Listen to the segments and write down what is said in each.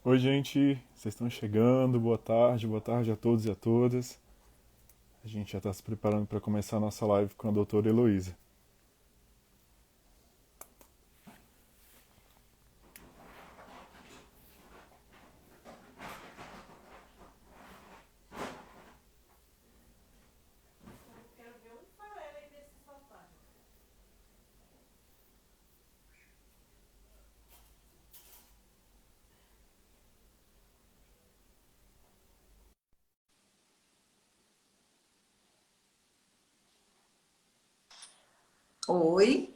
Oi, gente, vocês estão chegando, boa tarde a todos e a todas. A gente já está se preparando para começar a nossa live com a doutora Heloísa. Oi,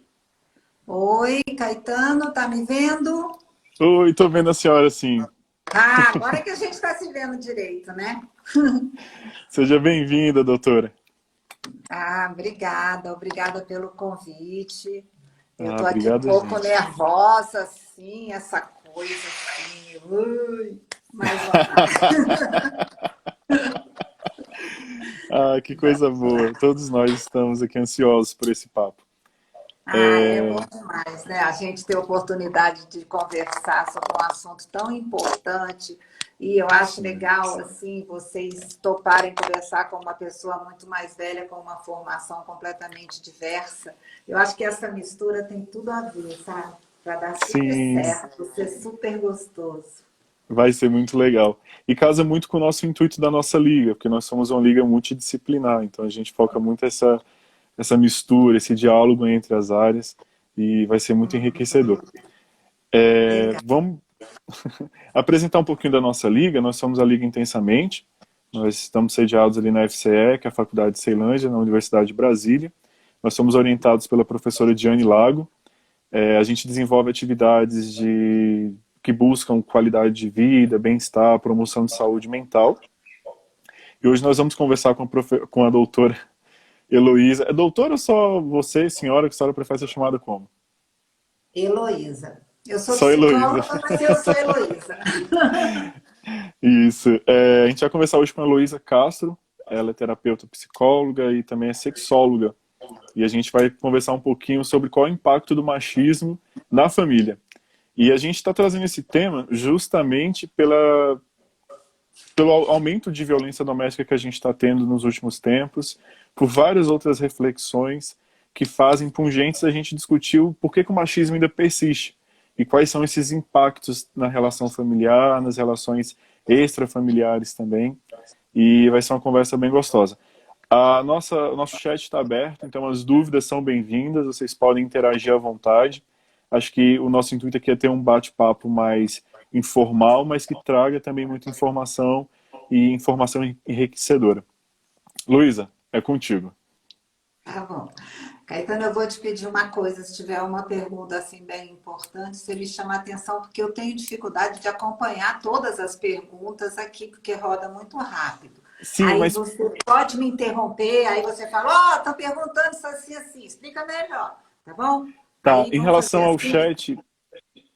oi, Caetano, tá me vendo? Oi, tô vendo a senhora sim. Ah, agora que a gente está se vendo direito, né? Seja bem-vinda, doutora. Ah, obrigada pelo convite. Eu tô aqui um Obrigado, pouco gente. nervosa, assim, essa coisa assim. Ui, mas vamos lá. Que coisa boa. Todos nós estamos aqui ansiosos por esse papo. Ah, é bom É, demais, né? A gente ter a oportunidade de conversar sobre um assunto tão importante. E eu acho sim, legal, assim, vocês toparem conversar com uma pessoa muito mais velha, com uma formação completamente diversa. Eu acho que essa mistura tem tudo a ver, sabe? Para dar super sim, certo, ser super gostoso. vai ser muito legal. E casa muito com o nosso intuito da nossa liga, porque nós somos uma liga multidisciplinar, então a gente foca muito essa mistura, esse diálogo entre as áreas e vai ser muito enriquecedor. Legal. Vamos apresentar um pouquinho da nossa liga. Nós somos a Liga Intensamente. Nós estamos sediados ali na FCE, que é a Faculdade de Ceilândia, na Universidade de Brasília. Nós somos orientados pela professora Diane Lago. A gente desenvolve atividades que buscam qualidade de vida, bem-estar, promoção de saúde mental. E hoje nós vamos conversar com a doutora Heloísa. É doutora ou só você, senhora, que a senhora prefere ser chamada como? Heloísa. Eu sou Só Heloísa. psicóloga, mas eu sou Heloísa. Isso. A gente vai conversar hoje com a Heloísa Castro. Ela é terapeuta psicóloga e também é sexóloga. E a gente vai conversar um pouquinho sobre qual é o impacto do machismo na família. E a gente está trazendo esse tema justamente pelo aumento de violência doméstica que a gente está tendo nos últimos tempos, por várias outras reflexões que fazem pungentes a gente discutir o porquê que o machismo ainda persiste e quais são esses impactos na relação familiar, nas relações extrafamiliares também. E vai ser uma conversa bem gostosa. O nosso chat está aberto, então as dúvidas são bem-vindas, vocês podem interagir à vontade. Acho que o nosso intuito aqui é ter um bate-papo mais informal, mas que traga também muita informação e informação enriquecedora. Luísa, é contigo. Tá bom. Caetano, eu vou te pedir uma coisa, se tiver uma pergunta assim bem importante, você me chama a atenção, porque eu tenho dificuldade de acompanhar todas as perguntas aqui, porque roda muito rápido. Sim, Aí mas você pode me interromper, aí você fala, ó, oh, tô perguntando isso assim, assim, explica melhor, tá bom? tá, Aí em vamos fazer relação ao assim? chat,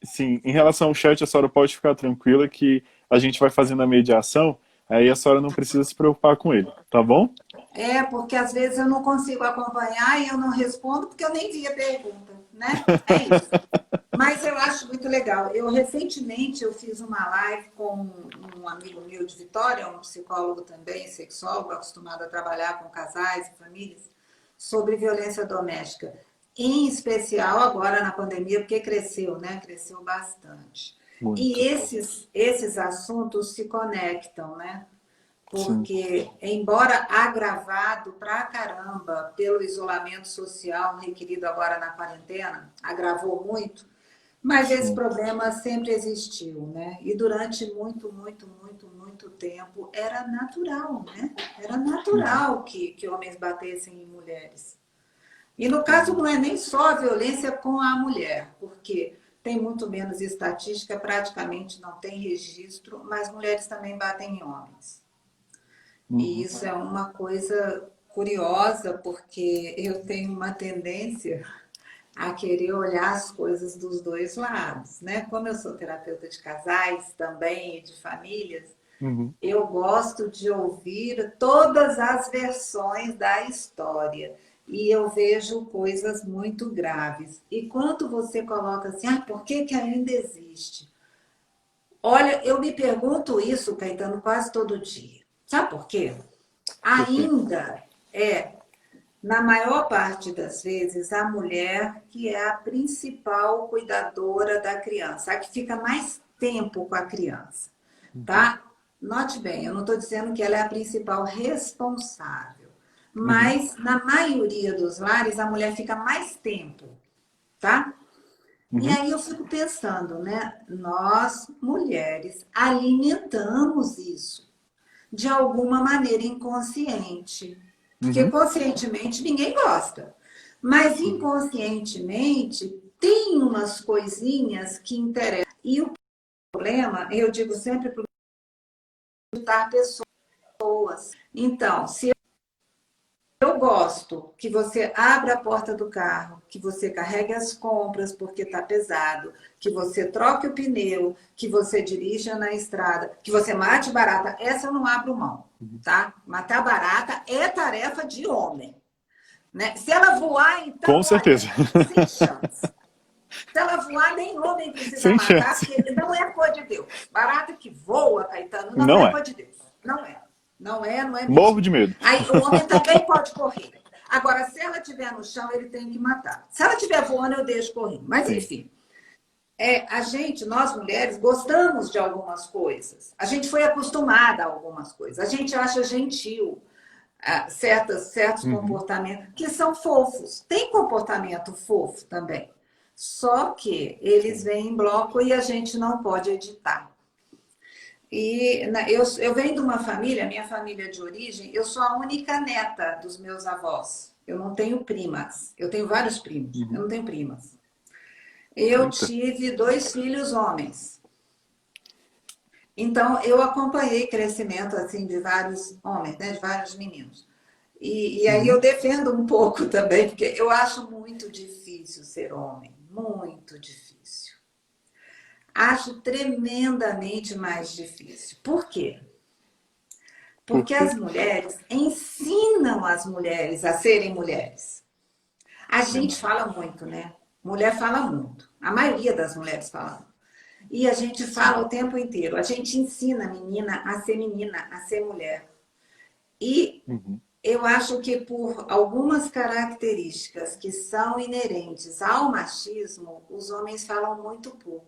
sim, em relação ao chat, a senhora pode ficar tranquila que a gente vai fazendo a mediação, aí a senhora não precisa se preocupar com ele, tá bom? É, porque às vezes eu não consigo acompanhar e eu não respondo porque eu nem vi a pergunta, né? É isso. Mas eu acho muito legal. Eu recentemente eu fiz uma live com um amigo meu de Vitória, um psicólogo também, sexólogo, acostumado a trabalhar com casais e famílias, sobre violência doméstica. Em especial agora na pandemia, porque cresceu, né? Cresceu bastante. E Muito, esses assuntos se conectam, né? sim. Porque, embora agravado pra caramba pelo isolamento social requerido agora na quarentena, agravou muito, mas esse Sim. problema sempre existiu, né? E durante muito tempo era natural, né? Era Uhum. natural que homens batessem em mulheres. E no caso Uhum. não é nem só a violência com a mulher, porque tem muito menos estatística, praticamente não tem registro, mas mulheres também batem em homens. E Uhum. isso é uma coisa curiosa, porque eu tenho uma tendência a querer olhar as coisas dos dois lados, né? Como eu sou terapeuta de casais também e de famílias, Uhum. eu gosto de ouvir todas as versões da história. E eu vejo coisas muito graves. E quando você coloca assim, ah, por que que ainda existe? Olha, eu me pergunto isso, Caetano, quase todo dia. Sabe por quê? Por quê? Ainda é, na maior parte das vezes, a mulher que é a principal cuidadora da criança, a que fica mais tempo com a criança, Uhum. tá? Note bem, eu não estou dizendo que ela é a principal responsável, Uhum. mas na maioria dos lares a mulher fica mais tempo, tá? E Uhum. aí eu fico pensando, né? Nós, mulheres, alimentamos isso de alguma maneira inconsciente. Porque Uhum. conscientemente ninguém gosta. Mas Uhum. inconscientemente tem umas coisinhas que interessam. E o problema, eu digo sempre para escutar pessoas. Então, se eu gosto que você abra a porta do carro, que você carregue as compras porque está pesado, que você troque o pneu, que você dirija na estrada, que você mate barata, essa eu não abro mão, tá? Matar barata é tarefa de homem, né? Se ela voar, Com então, certeza. olha, sem chance. Se ela voar, nem homem precisa Sem matar, chance. porque não é coisa de Deus. Barata que voa, Caetano, não Não é é. coisa de Deus. Não é. Não é, não é mesmo. Morro de medo. Aí o homem também pode correr. Agora, se ela estiver no chão, ele tem que matar. Se ela estiver voando, eu deixo correr. Mas, Sim. enfim, a gente, nós mulheres, gostamos de algumas coisas. A gente foi acostumada a algumas coisas. A gente acha gentil certos Uhum. comportamentos que são fofos. Tem comportamento fofo também. Só que eles Sim. vêm em bloco e a gente não pode editar. E eu venho de uma família, minha família de origem, eu sou a única neta dos meus avós. Eu não tenho primas. Eu tenho vários primos, eu Uhum. não tenho primas. Eu Eita. tive 2 filhos homens. Então, eu acompanhei crescimento assim de vários homens, né, de vários meninos. E aí eu Uhum. defendo um pouco também, porque eu acho muito difícil ser homem, muito difícil. Acho tremendamente mais difícil. Por quê? Por Porque quê? as mulheres ensinam as mulheres a serem mulheres. A gente Verdade. fala muito, né? Mulher fala muito. A maioria das mulheres fala. E a gente Sim. fala o tempo inteiro. A gente ensina a menina, a ser mulher. E Uhum. eu acho que por algumas características que são inerentes ao machismo, os homens falam muito pouco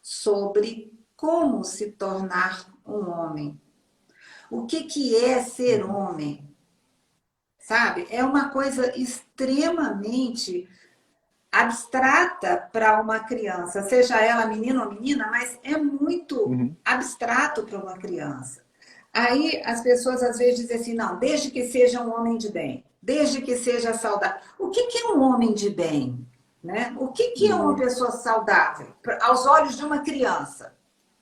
sobre como se tornar um homem. O que é ser Uhum. homem? Sabe? É uma coisa extremamente abstrata para uma criança, seja ela menino ou menina, mas é muito Uhum. abstrato para uma criança. Aí as pessoas às vezes dizem assim, não, desde que seja um homem de bem, desde que seja saudável. O que é um homem de bem? Né? O que é uma Boa. pessoa saudável aos olhos de uma criança?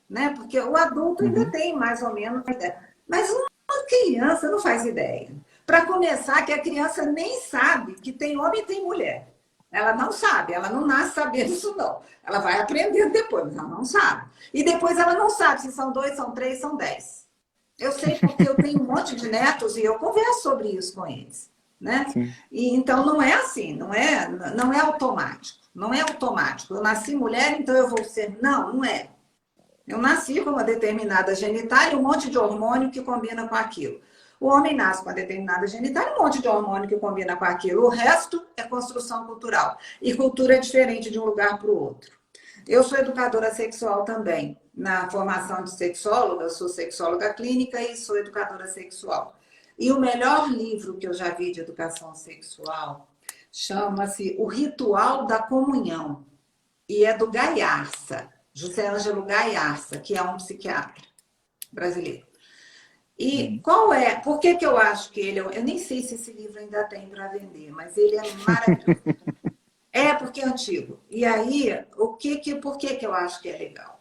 Né? Porque o adulto ainda Uhum. tem mais ou menos uma ideia. Mas uma criança não faz ideia. Para começar, que a criança nem sabe que tem homem e tem mulher. Ela não sabe, ela não nasce sabendo isso, não. Ela vai aprendendo depois, mas ela não sabe. E depois ela não sabe se são 2, são 3, são 10. Eu sei porque eu tenho um monte de netos e eu converso sobre isso com eles. Né? Sim. E, então não é assim, não é automático. Não é automático. Eu nasci mulher, então eu vou ser. Não, não é. Eu nasci com uma determinada genitália e um monte de hormônio que combina com aquilo. O homem nasce com uma determinada genitália e um monte de hormônio que combina com aquilo. O resto é construção cultural. E cultura é diferente de um lugar para o outro. Eu sou educadora sexual também. Na formação de sexóloga, eu sou sexóloga clínica e sou educadora sexual. E o melhor livro que eu já vi de educação sexual chama-se O Ritual da Comunhão. E é do Gaiarsa, José Ângelo Gaiarsa, que é um psiquiatra brasileiro. E Uhum. qual é? Por que eu acho que ele. Eu nem sei se esse livro ainda tem para vender, mas ele é maravilhoso. É porque é antigo. E aí, por que eu acho que é legal?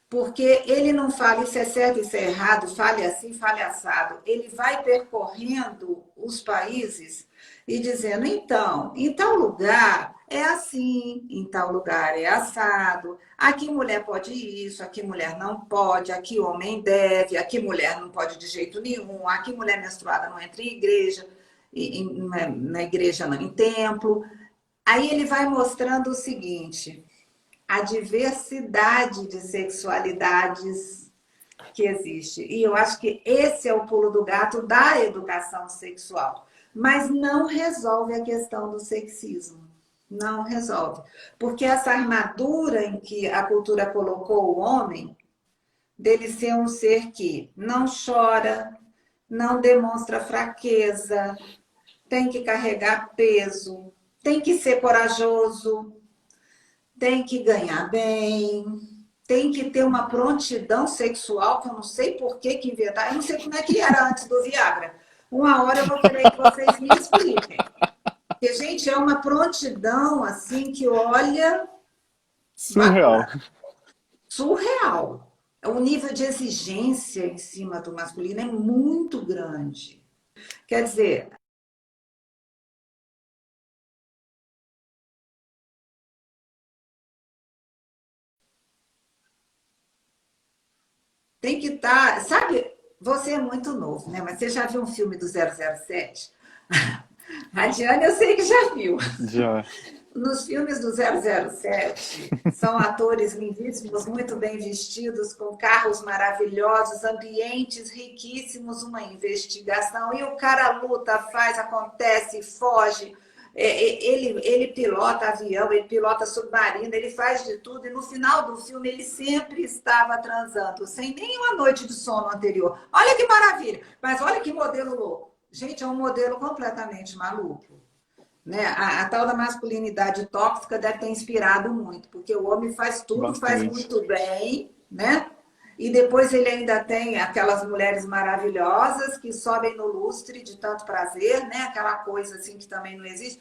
Porque ele não fala isso é certo, isso é errado, fale assim, fale assado. Ele vai percorrendo os países e dizendo, então, em tal lugar é assim, em tal lugar é assado, aqui mulher pode isso, aqui mulher não pode, aqui homem deve, aqui mulher não pode de jeito nenhum, aqui mulher menstruada não entra em igreja, na igreja não, em templo. Aí ele vai mostrando o seguinte, a diversidade de sexualidades que existe. E eu acho que esse é o pulo do gato da educação sexual. Mas não resolve a questão do sexismo. Não resolve. Porque essa armadura em que a cultura colocou o homem, dele ser um ser que não chora, não demonstra fraqueza, tem que carregar peso, tem que ser corajoso, tem que ganhar bem, tem que ter uma prontidão sexual, que eu não sei por que inventaram, eu não sei como é que era antes do Viagra. Uma hora eu vou querer que vocês me expliquem. Porque, gente, é uma prontidão, assim, que olha... Surreal. Surreal. O nível de exigência em cima do masculino é muito grande. Quer dizer, tem que estar... Sabe, você é muito novo, né? Mas você já viu um filme do 007? A Diana, eu sei que já viu. Já. Nos filmes do 007, são atores lindíssimos, muito bem vestidos, com carros maravilhosos, ambientes riquíssimos, uma investigação, e o cara luta, faz, acontece, foge. Ele pilota avião, ele pilota submarino, ele faz de tudo, e no final do filme ele sempre estava transando, sem nenhuma noite de sono anterior. Olha que maravilha! Mas olha que modelo louco. Gente, é um modelo completamente maluco. Né? A tal da masculinidade tóxica deve ter inspirado muito, porque o homem faz tudo, faz Bastante. muito bem, né? E depois ele ainda tem aquelas mulheres maravilhosas que sobem no lustre de tanto prazer, né? Aquela coisa assim que também não existe.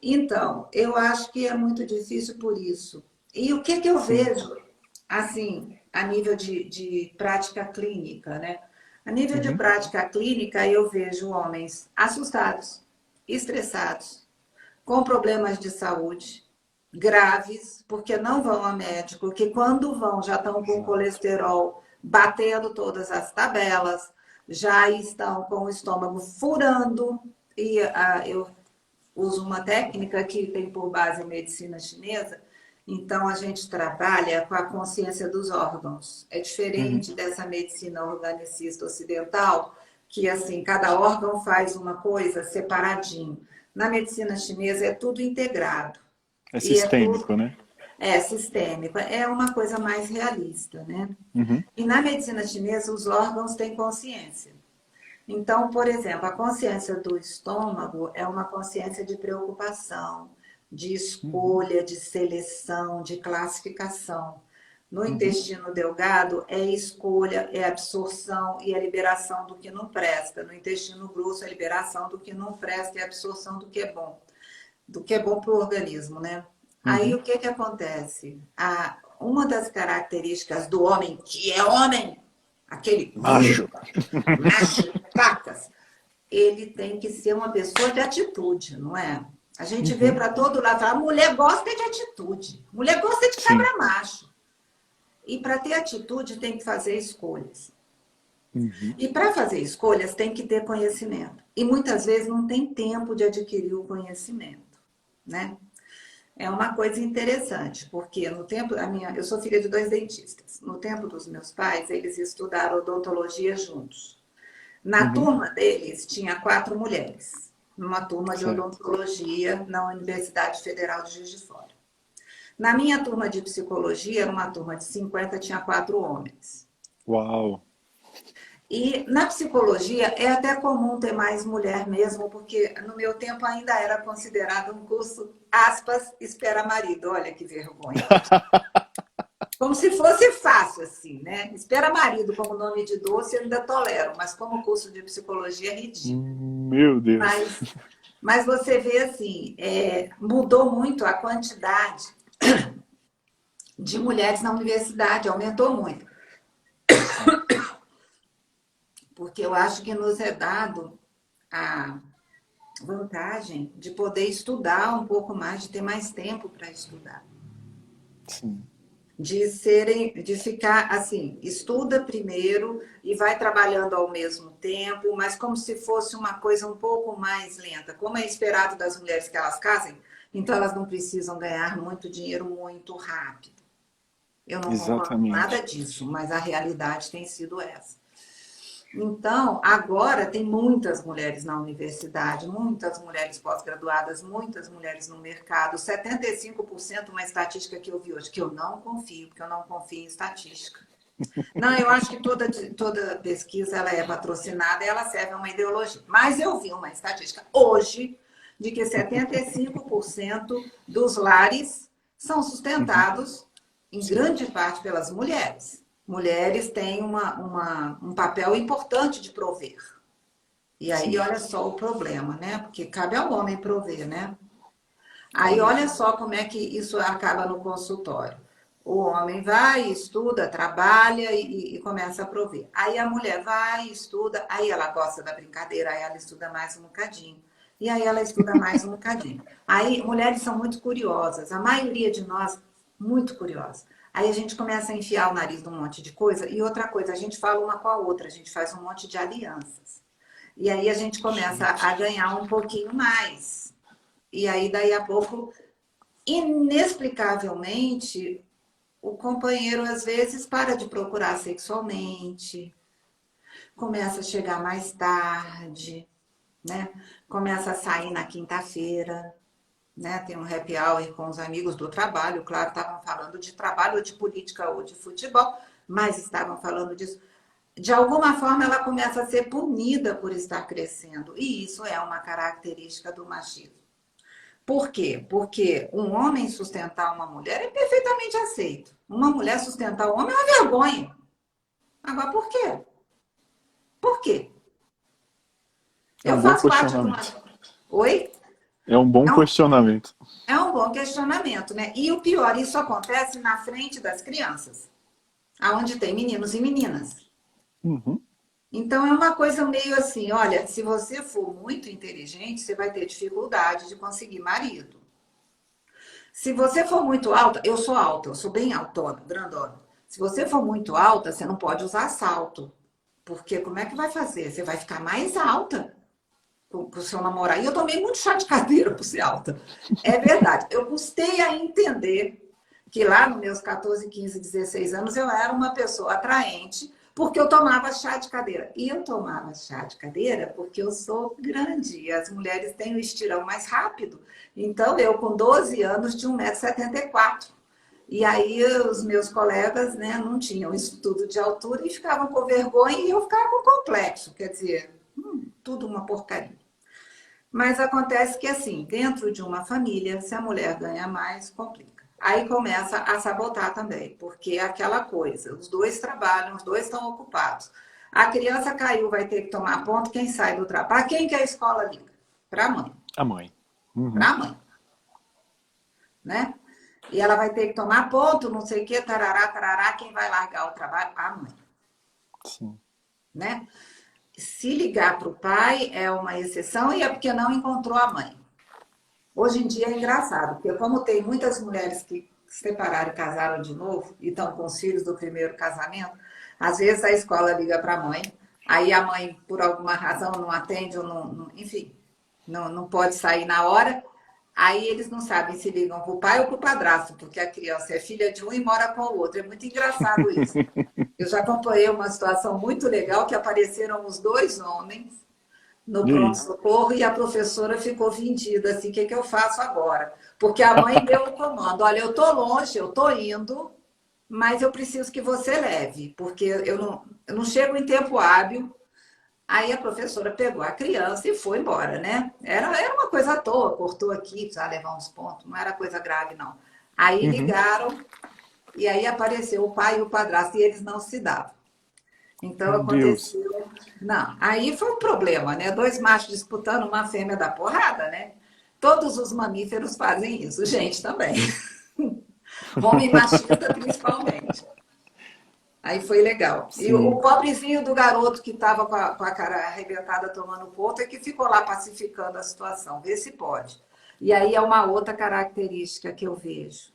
Então, eu acho que é muito difícil por isso. E o que eu Sim. vejo, assim, a nível de prática clínica, né? A nível de Uhum. prática clínica, eu vejo homens assustados, estressados, com problemas de saúde graves, porque não vão a médico, que quando vão já estão com Exato. colesterol batendo todas as tabelas, já estão com o estômago furando, e eu uso uma técnica que tem por base a medicina chinesa, então a gente trabalha com a consciência dos órgãos. É Uhum. diferente dessa medicina organicista ocidental, que assim, cada órgão faz uma coisa separadinho. Na medicina chinesa é tudo integrado. É E é tudo sistêmico, né? sistêmico. É uma coisa mais realista, né? Uhum. E na medicina chinesa, os órgãos têm consciência. Então, por exemplo, a consciência do estômago é uma consciência de preocupação, de Uhum. escolha, de seleção, de classificação. No Uhum. intestino delgado é escolha, é absorção e a liberação do que não presta. No intestino grosso é a liberação do que não presta e a absorção do que é bom para o organismo, né? Aí Uhum. o que que acontece? Uma das características do homem, que é homem, aquele Macho. macho, pacas, ele tem que ser uma pessoa de atitude, não é? A gente vê Uhum. para todo lado, a mulher gosta de atitude, mulher gosta de Sim. cabra macho. E para ter atitude tem que fazer escolhas. Uhum. E para fazer escolhas tem que ter conhecimento. E muitas vezes não tem tempo de adquirir o conhecimento, né? É uma coisa interessante, porque no tempo, eu sou filha de dois dentistas. No tempo dos meus pais, eles estudaram odontologia juntos. Na Uhum. turma deles, tinha 4 mulheres, numa turma de Certo. odontologia na Universidade Federal de Juiz de Fora. Na minha turma de psicologia, era uma turma de 50, tinha 4 homens. Uau. E na psicologia é até comum ter mais mulher mesmo, porque no meu tempo ainda era considerado um curso, aspas, espera marido. Olha que vergonha. Como se fosse fácil, assim, né? Espera marido como nome de doce eu ainda tolero, mas como curso de psicologia é ridículo. Meu Deus. Mas, mas você vê assim, mudou muito a quantidade de mulheres na universidade, aumentou muito. Sim. Porque eu acho que nos é dado a vantagem de poder estudar um pouco mais, de ter mais tempo para estudar. Sim. De ficar assim, estuda primeiro e vai trabalhando ao mesmo tempo, mas como se fosse uma coisa um pouco mais lenta. Como é esperado das mulheres que elas casem, então elas não precisam ganhar muito dinheiro muito rápido. Eu não concordo com nada Exatamente. disso, mas a realidade tem sido essa. Então, agora tem muitas mulheres na universidade, muitas mulheres pós-graduadas, muitas mulheres no mercado. 75%, uma estatística que eu vi hoje, que eu não confio, porque eu não confio em estatística. Não, eu acho que toda pesquisa ela é patrocinada e ela serve a uma ideologia. Mas eu vi uma estatística hoje de que 75% dos lares são Uhum. sustentados, em Sim, grande parte, pelas mulheres. Mulheres têm um papel importante de prover. E aí, sim. olha só o problema, né? Porque cabe ao homem prover, né? Aí, Cabe. olha só como é que isso acaba no consultório. O homem vai, estuda, trabalha e começa a prover. Aí a mulher vai, estuda, aí ela gosta da brincadeira, aí ela estuda mais um bocadinho. E aí ela estuda mais um bocadinho. Aí, mulheres são muito curiosas, a maioria de nós, muito curiosa. Aí a gente começa a enfiar o nariz num monte de coisa, e outra coisa, a gente fala uma com a outra, a gente faz um monte de alianças. E aí a gente começa a Gente. ganhar um pouquinho mais. E aí, daí a pouco, inexplicavelmente, o companheiro às vezes para de procurar sexualmente, começa a chegar mais tarde, né? Começa a sair na quinta-feira, né? Tem um happy hour com os amigos do trabalho, claro, estavam falando de trabalho, ou de política, ou de futebol, mas estavam falando disso. De alguma forma, ela começa a ser punida por estar crescendo, e isso é uma característica do machismo. Por quê? Porque um homem sustentar uma mulher é perfeitamente aceito. Uma mulher sustentar o homem é uma vergonha. Agora, por quê? Por quê? É Eu um bom faço parte de uma. questionamento. Oi? É um bom É um, questionamento. é um bom questionamento, né? E o pior, isso acontece na frente das crianças, aonde tem meninos e meninas. Uhum. Então é uma coisa meio assim, olha, se você for muito inteligente, você vai ter dificuldade de conseguir marido. Se você for muito alta, eu sou bem altona, grandona. Se você for muito alta, você não pode usar salto. Porque como é que vai fazer? Você vai ficar mais alta para o seu namorado. E eu tomei muito chá de cadeira por ser alta. É verdade. Eu custei a entender que lá nos meus 14, 15, 16 anos eu era uma pessoa atraente porque eu tomava chá de cadeira. E eu tomava chá de cadeira porque eu sou grande e as mulheres têm o estirão mais rápido. Então eu, com 12 anos, tinha 1,74 m. E aí os meus colegas, né, não tinham estudo de altura e ficavam com vergonha e eu ficava com complexo. Quer dizer, tudo uma porcaria. Mas acontece que, assim, dentro de uma família, se a mulher ganha mais, complica. Aí começa a sabotar também, porque é aquela coisa, os dois trabalham, os dois estão ocupados. A criança caiu, vai ter que tomar ponto, quem sai do trabalho? Para quem que a escola liga? Para a mãe. A mãe. Para Uhum. a mãe, né? E ela vai ter que tomar ponto, não sei o quê, tarará, tarará, quem vai largar o trabalho? A mãe, Sim. né? Se ligar para o pai é uma exceção e é porque não encontrou a mãe. Hoje em dia é engraçado, porque como tem muitas mulheres que se separaram e casaram de novo e estão com os filhos do primeiro casamento, às vezes a escola liga para a mãe, aí a mãe, por alguma razão, não atende, ou enfim, não pode sair na hora, aí eles não sabem se ligam para o pai ou para o padrasto, porque a criança é filha de um e mora com o outro. É muito engraçado isso. Eu já acompanhei uma situação muito legal que apareceram os dois homens no E aí? pronto-socorro e a professora ficou vendida, assim, o que eu faço agora? Porque a mãe deu o comando, olha, eu estou longe, eu estou indo, mas eu preciso que você leve, porque eu não chego em tempo hábil. Aí a professora pegou a criança e foi embora, né? Era uma coisa à toa, cortou aqui, precisava levar uns pontos, não era coisa grave, não. Aí Uhum. ligaram e aí apareceu o pai e o padrasto e eles não se davam. Então Meu Deus. aconteceu. Não, aí foi um problema, né? Dois machos disputando, uma fêmea da porrada, né? Todos os mamíferos fazem isso, gente também. Homem machista, principalmente. Aí foi legal. E o Sim. pobrezinho do garoto que estava com a cara arrebentada tomando ponto é que ficou lá pacificando a situação, vê se pode. E aí é uma outra característica que eu vejo.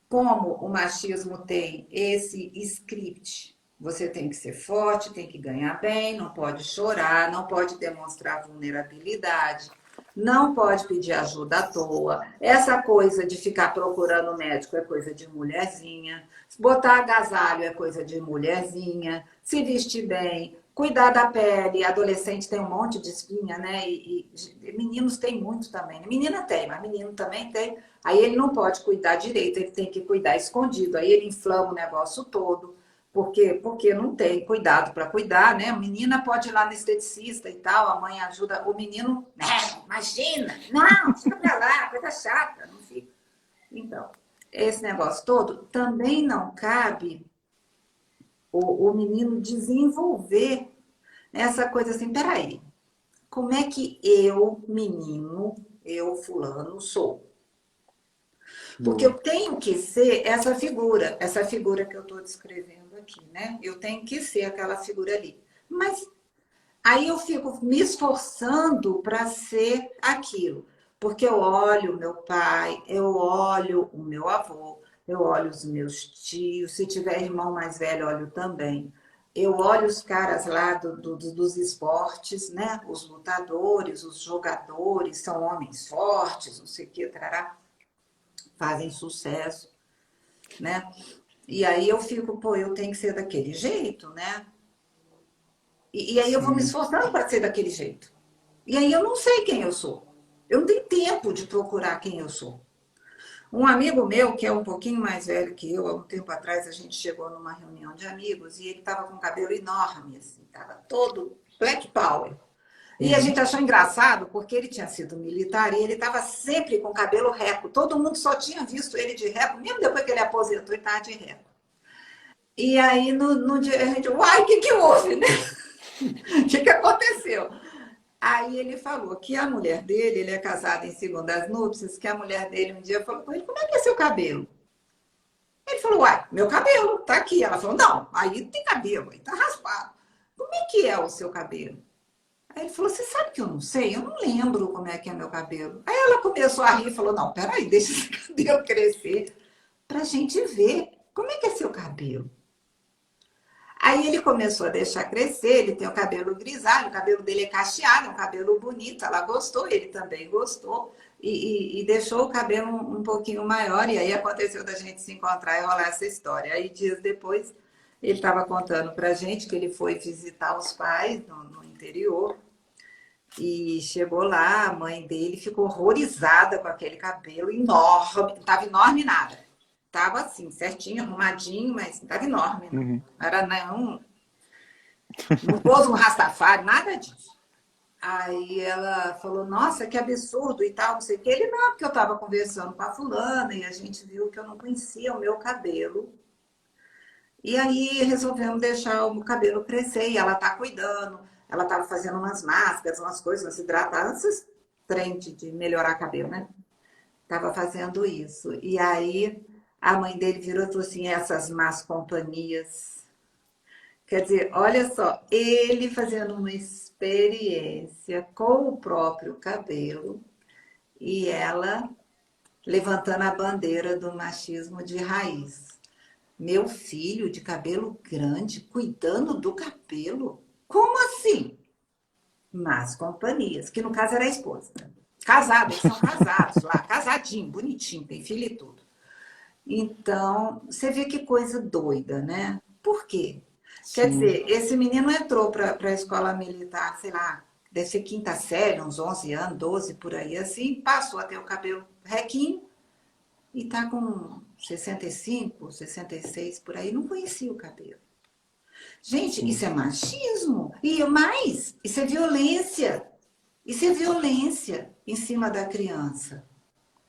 Como o machismo tem esse script, você tem que ser forte, tem que ganhar bem, não pode chorar, não pode demonstrar vulnerabilidade, não pode pedir ajuda à toa. Essa coisa de ficar procurando médico é coisa de mulherzinha. Botar agasalho é coisa de mulherzinha. Se vestir bem, cuidar da pele. Adolescente tem um monte de espinha, né? E meninos tem muito também. Menina tem, mas menino também tem. Aí ele não pode cuidar direito, ele tem que cuidar escondido. Aí ele inflama o negócio todo. Por quê? Porque não tem cuidado para cuidar, né? A menina pode ir lá no esteticista e tal, a mãe ajuda. O menino, né? Imagina, não, fica para lá, coisa chata, não fica. Então, esse negócio todo também não cabe o menino desenvolver essa coisa assim, peraí, como é que eu, menino, eu, fulano, sou? Porque eu Boa. tenho que ser essa figura que eu estou descrevendo aqui, né? Eu tenho que ser aquela figura ali. Mas aí eu fico me esforçando para ser aquilo. Porque eu olho o meu pai, eu olho o meu avô, eu olho os meus tios, se tiver irmão mais velho, olho também. Eu olho os caras lá dos esportes, né? Os lutadores, os jogadores, são homens fortes, não sei o que, tarará, fazem sucesso, né? E aí eu fico, pô, eu tenho que ser daquele jeito, né? E aí eu vou me Sim. esforçando para ser daquele jeito. E aí eu não sei quem eu sou. Eu não tenho tempo de procurar quem eu sou. Um amigo meu, que é um pouquinho mais velho que eu, há um tempo atrás a gente chegou numa reunião de amigos e ele estava com o cabelo enorme, assim, estava todo black power. E a Uhum. gente achou engraçado porque ele tinha sido militar e ele estava sempre com cabelo reco. Todo mundo só tinha visto ele de reco, mesmo depois que ele aposentou e estava de reco. E aí, no dia, a gente, uai, o que que houve, né? O que que aconteceu? Aí ele falou que a mulher dele, ele é casado em segundas núpcias, que a mulher dele um dia falou com ele, como é que é seu cabelo? Ele falou, uai, meu cabelo tá aqui. Ela falou, não, aí não tem cabelo, aí tá raspado. Como é que é o seu cabelo? Aí ele falou, você sabe que eu não sei? Eu não lembro como é que é meu cabelo. Aí ela começou a rir e falou, não, peraí, deixa esse cabelo crescer pra gente ver como é que é seu cabelo. Aí ele começou a deixar crescer, ele tem o cabelo grisalho, o cabelo dele é cacheado, é um cabelo bonito, ela gostou, ele também gostou, e deixou o cabelo um pouquinho maior, e aí aconteceu da gente se encontrar e rolar essa história. Aí dias depois, ele estava contando pra gente que ele foi visitar os pais no interior, e chegou lá, a mãe dele ficou horrorizada com aquele cabelo enorme, não estava enorme nada. Estava assim, certinho, arrumadinho, mas não estava enorme, não. Uhum. Era não pôs um rastafari, nada disso. Aí ela falou, nossa, que absurdo e tal, não sei o que. Ele, não, porque eu estava conversando com a fulana e a gente viu que eu não conhecia o meu cabelo. E aí resolvemos deixar o cabelo crescer e ela tá cuidando. Ela estava fazendo umas máscaras, umas coisas, umas hidratantes, trem de melhorar o cabelo, né? Tava fazendo isso. E aí a mãe dele virou e falou assim, essas más companhias. Quer dizer, olha só, ele fazendo uma experiência com o próprio cabelo e ela levantando a bandeira do machismo de raiz. Meu filho de cabelo grande, cuidando do cabelo? Como assim? Más companhias, que no caso era a esposa. Casado, eles são casados lá, casadinho, bonitinho, tem filho e tudo. Então, você vê que coisa doida, né? Por quê? Quer Sim. dizer, esse menino entrou para a escola militar, sei lá, deve ser quinta série, uns 11 anos, 12 por aí, assim, passou a ter o cabelo requinho e tá com 65, 66 por aí, não conhecia o cabelo. Gente, Sim. isso é machismo. E mais, isso é violência. Isso é violência em cima da criança.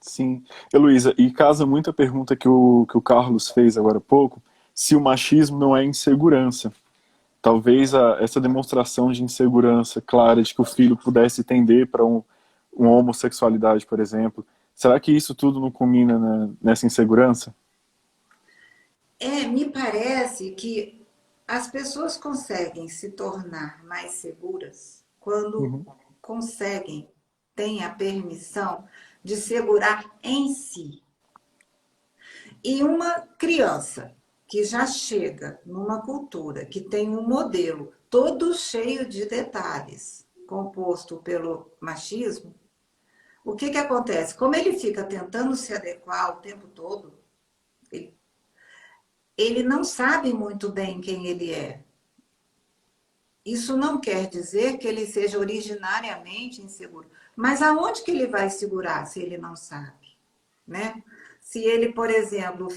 Sim. Heloísa, e casa muito a pergunta que o Carlos fez agora há pouco, se o machismo não é insegurança. Talvez essa demonstração de insegurança clara de que o filho pudesse tender para uma homossexualidade, por exemplo, será que isso tudo não culmina nessa insegurança? Me parece que as pessoas conseguem se tornar mais seguras quando Uhum. conseguem, têm a permissão de segurar em si. E uma criança que já chega numa cultura que tem um modelo todo cheio de detalhes, composto pelo machismo, O que que acontece? Como ele fica tentando se adequar o tempo todo, ele, ele não sabe muito bem quem ele é. Isso não quer dizer que ele seja originariamente inseguro. Mas aonde que ele vai segurar se ele não sabe, né? Se ele, por exemplo,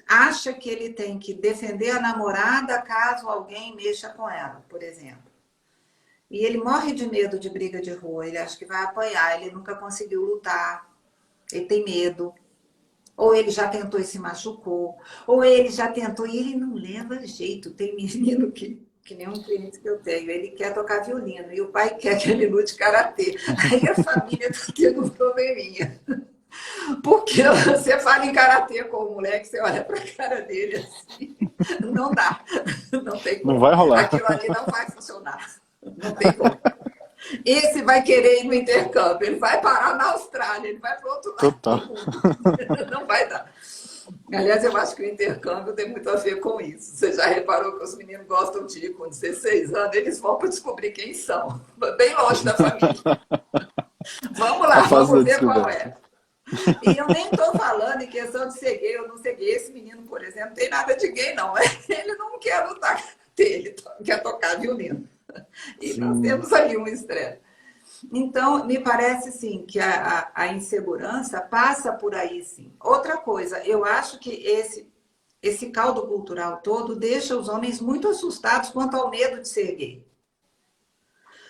acha que ele tem que defender a namorada caso alguém mexa com ela, por exemplo. E ele morre de medo de briga de rua, ele acha que vai apanhar, ele nunca conseguiu lutar, ele tem medo. Ou ele já tentou e se machucou, ou ele já tentou e ele não leva jeito. Tem menino que nem um cliente que eu tenho, ele quer tocar violino e o pai quer que ele lute karatê. Aí a família está tendo um probleminha. Porque você fala em karatê com o moleque, você olha para a cara dele assim, não dá, não tem Não como. vai rolar. Aquilo ali não vai funcionar, não tem como. Esse vai querer ir no intercâmbio, ele vai parar na Austrália, ele vai para o outro lado Total. do mundo. Não vai dar. Aliás, eu acho que o intercâmbio tem muito a ver com isso. Você já reparou que os meninos gostam de ir com 16 anos, eles vão para descobrir quem são, bem longe da família. Vamos lá, A fase vamos da ver qual descoberta. é. E eu nem estou falando em questão de ser gay ou não ser gay. Esse menino, por exemplo, não tem nada de gay, não. Ele não quer lutar, ele quer tocar violino. E nós Sim. temos ali um estresse. Então, me parece, sim, que a insegurança passa por aí, sim. Outra coisa, eu acho que esse caldo cultural todo deixa os homens muito assustados quanto ao medo de ser gay.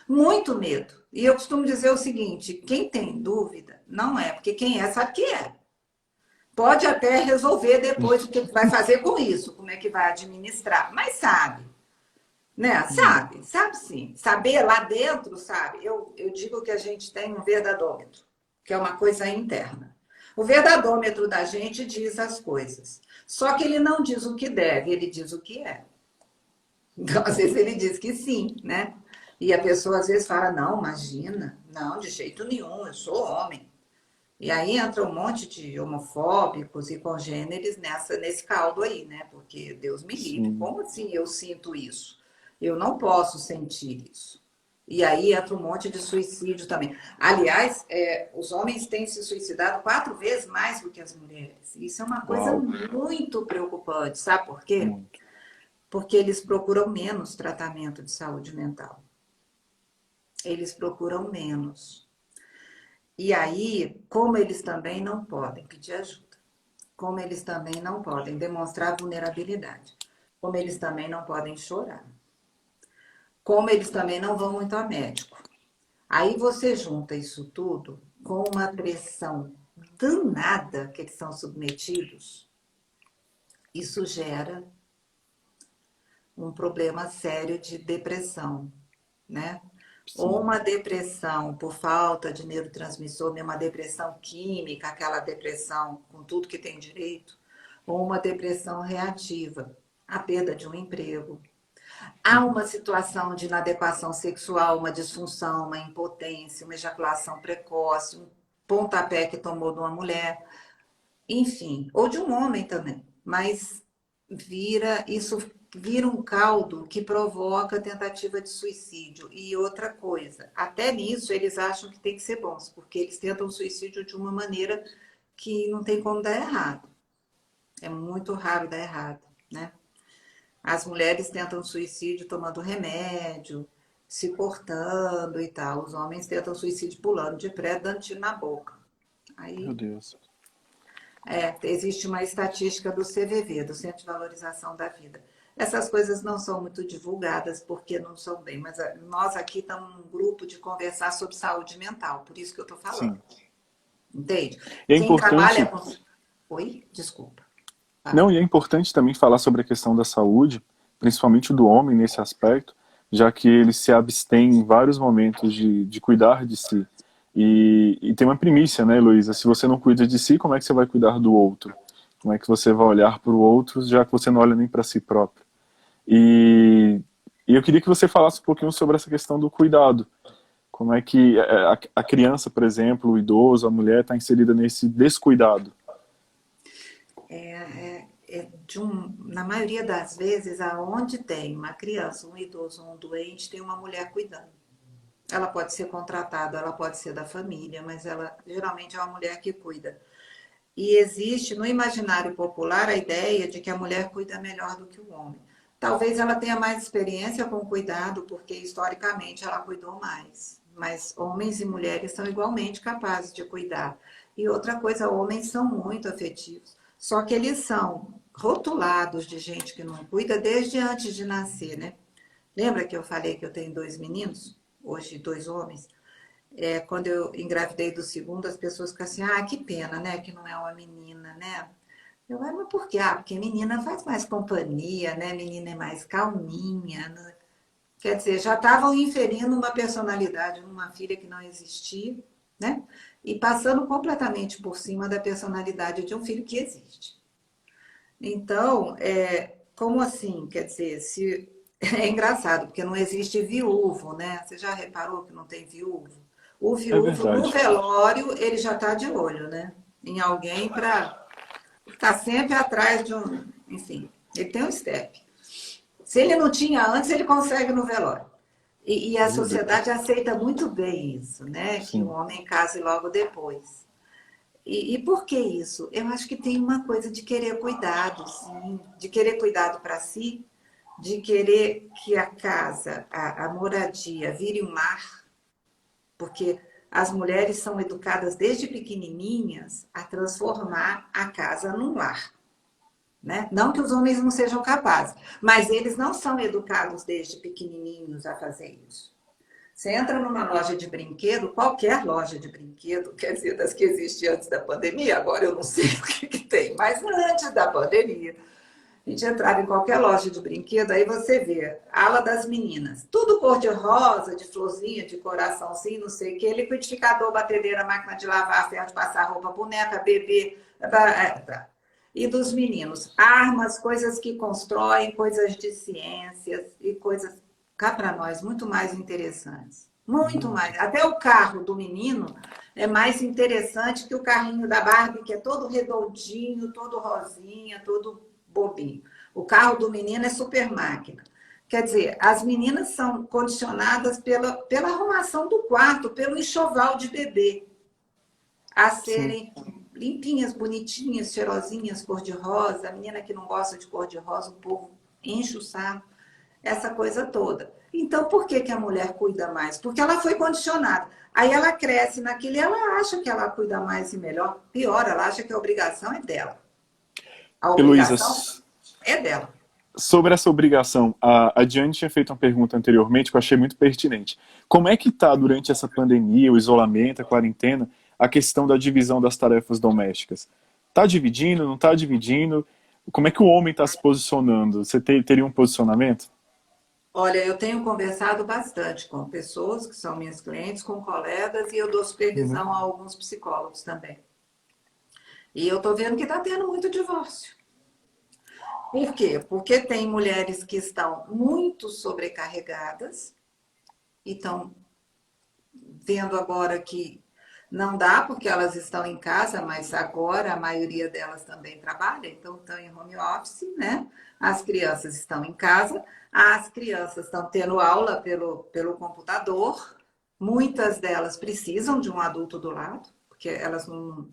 Muito medo. E eu costumo dizer o seguinte, quem tem dúvida, não é, porque quem é sabe que é. Pode até resolver depois o que vai fazer com isso, como é que vai administrar, mas sabe. Né? Sabe sim. Saber lá dentro, sabe? Eu digo que a gente tem um verdadômetro, que é uma coisa interna. O verdadômetro da gente diz as coisas. Só que ele não diz o que deve, ele diz o que é. Então, às vezes, ele diz que sim, né? E a pessoa às vezes fala, não, imagina, não, de jeito nenhum, eu sou homem. E aí entra um monte de homofóbicos e congêneres nesse caldo aí, né? Porque Deus me livre, Sim. como assim eu sinto isso? Eu não posso sentir isso. E aí entra um monte de suicídio também. Aliás, os homens têm se suicidado 4 vezes mais do que as mulheres. Isso é uma coisa Uau. muito preocupante. Sabe por quê? Muito. Porque eles procuram menos tratamento de saúde mental. Eles procuram menos. E aí, como eles também não podem pedir ajuda, como eles também não podem demonstrar vulnerabilidade, como eles também não podem chorar, como eles também não vão muito a médico. Aí você junta isso tudo com uma pressão danada que eles são submetidos, isso gera um problema sério de depressão, né? Ou Sim. uma depressão por falta de neurotransmissor, uma depressão química, aquela depressão com tudo que tem direito, ou uma depressão reativa, a perda de um emprego. Há uma situação de inadequação sexual, uma disfunção, uma impotência, uma ejaculação precoce, um pontapé que tomou de uma mulher, enfim, ou de um homem também, mas isso vira um caldo que provoca tentativa de suicídio. E outra coisa, até nisso eles acham que tem que ser bons, porque eles tentam suicídio de uma maneira que não tem como dar errado. É muito raro dar errado, né? As mulheres tentam suicídio tomando remédio, se cortando e tal. Os homens tentam suicídio pulando de prédio, dando tiro na boca. Meu Aí Deus. existe uma estatística do CVV, do Centro de Valorização da Vida. Essas coisas não são muito divulgadas porque não são bem, mas nós aqui estamos num grupo de conversar sobre saúde mental, por isso que eu estou falando. Sim. Entende? E é Quem trabalha importante, com. Oi? Desculpa. não, e é importante também falar sobre a questão da saúde, principalmente do homem nesse aspecto, já que ele se abstém em vários momentos de cuidar de si. E tem uma primícia, né, Heloísa? Se você não cuida de si, como é que você vai cuidar do outro? Como é que você vai olhar para o outro, já que você não olha nem para si próprio? E, e eu queria que você falasse um pouquinho sobre essa questão do cuidado. Como é que a criança, por exemplo, o idoso, a mulher está inserida nesse descuidado? Na maioria das vezes, aonde tem uma criança, um idoso, um doente, tem uma mulher cuidando. Ela pode ser contratada, ela pode ser da família, mas ela geralmente é uma mulher que cuida. E existe no imaginário popular a ideia de que a mulher cuida melhor do que o homem. Talvez ela tenha mais experiência com cuidado, porque historicamente ela cuidou mais. Mas homens e mulheres são igualmente capazes de cuidar. E outra coisa, homens são muito afetivos. Só que eles são rotulados de gente que não cuida desde antes de nascer, né? Lembra que eu falei que eu tenho 2 meninos? Hoje, 2 homens? Quando eu engravidei do segundo, as pessoas ficam assim, ah, que pena, né? Que não é uma menina, né? Mas por quê? Ah, porque menina faz mais companhia, né? Menina é mais calminha. Né? Quer dizer, já estavam inferindo uma personalidade numa filha que não existia, né? E passando completamente por cima da personalidade de um filho que existe. Então, como assim? Quer dizer, se... é engraçado, porque não existe viúvo, né? Você já reparou que não tem viúvo? O É viúvo, no verdade. velório, ele já está de olho, né? Em alguém para estar sempre atrás de um. Enfim, ele tem um step. Se ele não tinha antes, ele consegue no velório. E a Meu sociedade Deus. aceita muito bem isso, né? Que o Sim. homem case logo depois. E por que isso? Eu acho que tem uma coisa de querer cuidado, sim, de querer cuidado para si, de querer que a casa, a moradia, vire um lar, porque as mulheres são educadas desde pequenininhas a transformar a casa num lar. Né? Não que os homens não sejam capazes, mas eles não são educados desde pequenininhos a fazer isso. Você entra numa loja de brinquedo, qualquer loja de brinquedo, quer dizer, das que existiam antes da pandemia, agora eu não sei o que tem, mas antes da pandemia, a gente entrava em qualquer loja de brinquedo, aí você vê a ala das meninas, tudo cor-de-rosa, de florzinha, de coraçãozinho, não sei o que, liquidificador, batedeira, máquina de lavar, ferro de passar roupa, boneca, bebê, e dos meninos, armas, coisas que constroem, coisas de ciências e coisas, cá para nós, muito mais interessantes. Muito Muito. mais. Até o carro do menino é mais interessante que o carrinho da Barbie, que é todo redondinho, todo rosinha, todo bobinho. O carro do menino é super máquina. Quer dizer, as meninas são condicionadas pela arrumação do quarto, pelo enxoval de bebê, a Sim. serem limpinhas, bonitinhas, cheirosinhas, cor-de-rosa. A menina que não gosta de cor-de-rosa, o povo enche o saco, essa coisa toda. Então, por que a mulher cuida mais? Porque ela foi condicionada. Aí ela cresce naquilo e ela acha que ela cuida mais e melhor. Pior, ela acha que a obrigação é dela. A Heloísa, obrigação é dela. sobre essa obrigação, a Diane tinha feito uma pergunta anteriormente que eu achei muito pertinente. Como é que está, durante essa pandemia, o isolamento, a quarentena, a questão da divisão das tarefas domésticas? Está dividindo, não está dividindo? Como é que o homem está se posicionando? Você teria um posicionamento? Olha, eu tenho conversado bastante com pessoas que são minhas clientes, com colegas, e eu dou Uhum. supervisão a alguns psicólogos também. E eu estou vendo que está tendo muito divórcio. Por quê? Porque tem mulheres que estão muito sobrecarregadas e estão vendo agora que não dá, porque elas estão em casa, mas agora a maioria delas também trabalha, então estão em home office, né? As crianças estão em casa, as crianças estão tendo aula pelo computador, muitas delas precisam de um adulto do lado, porque elas não.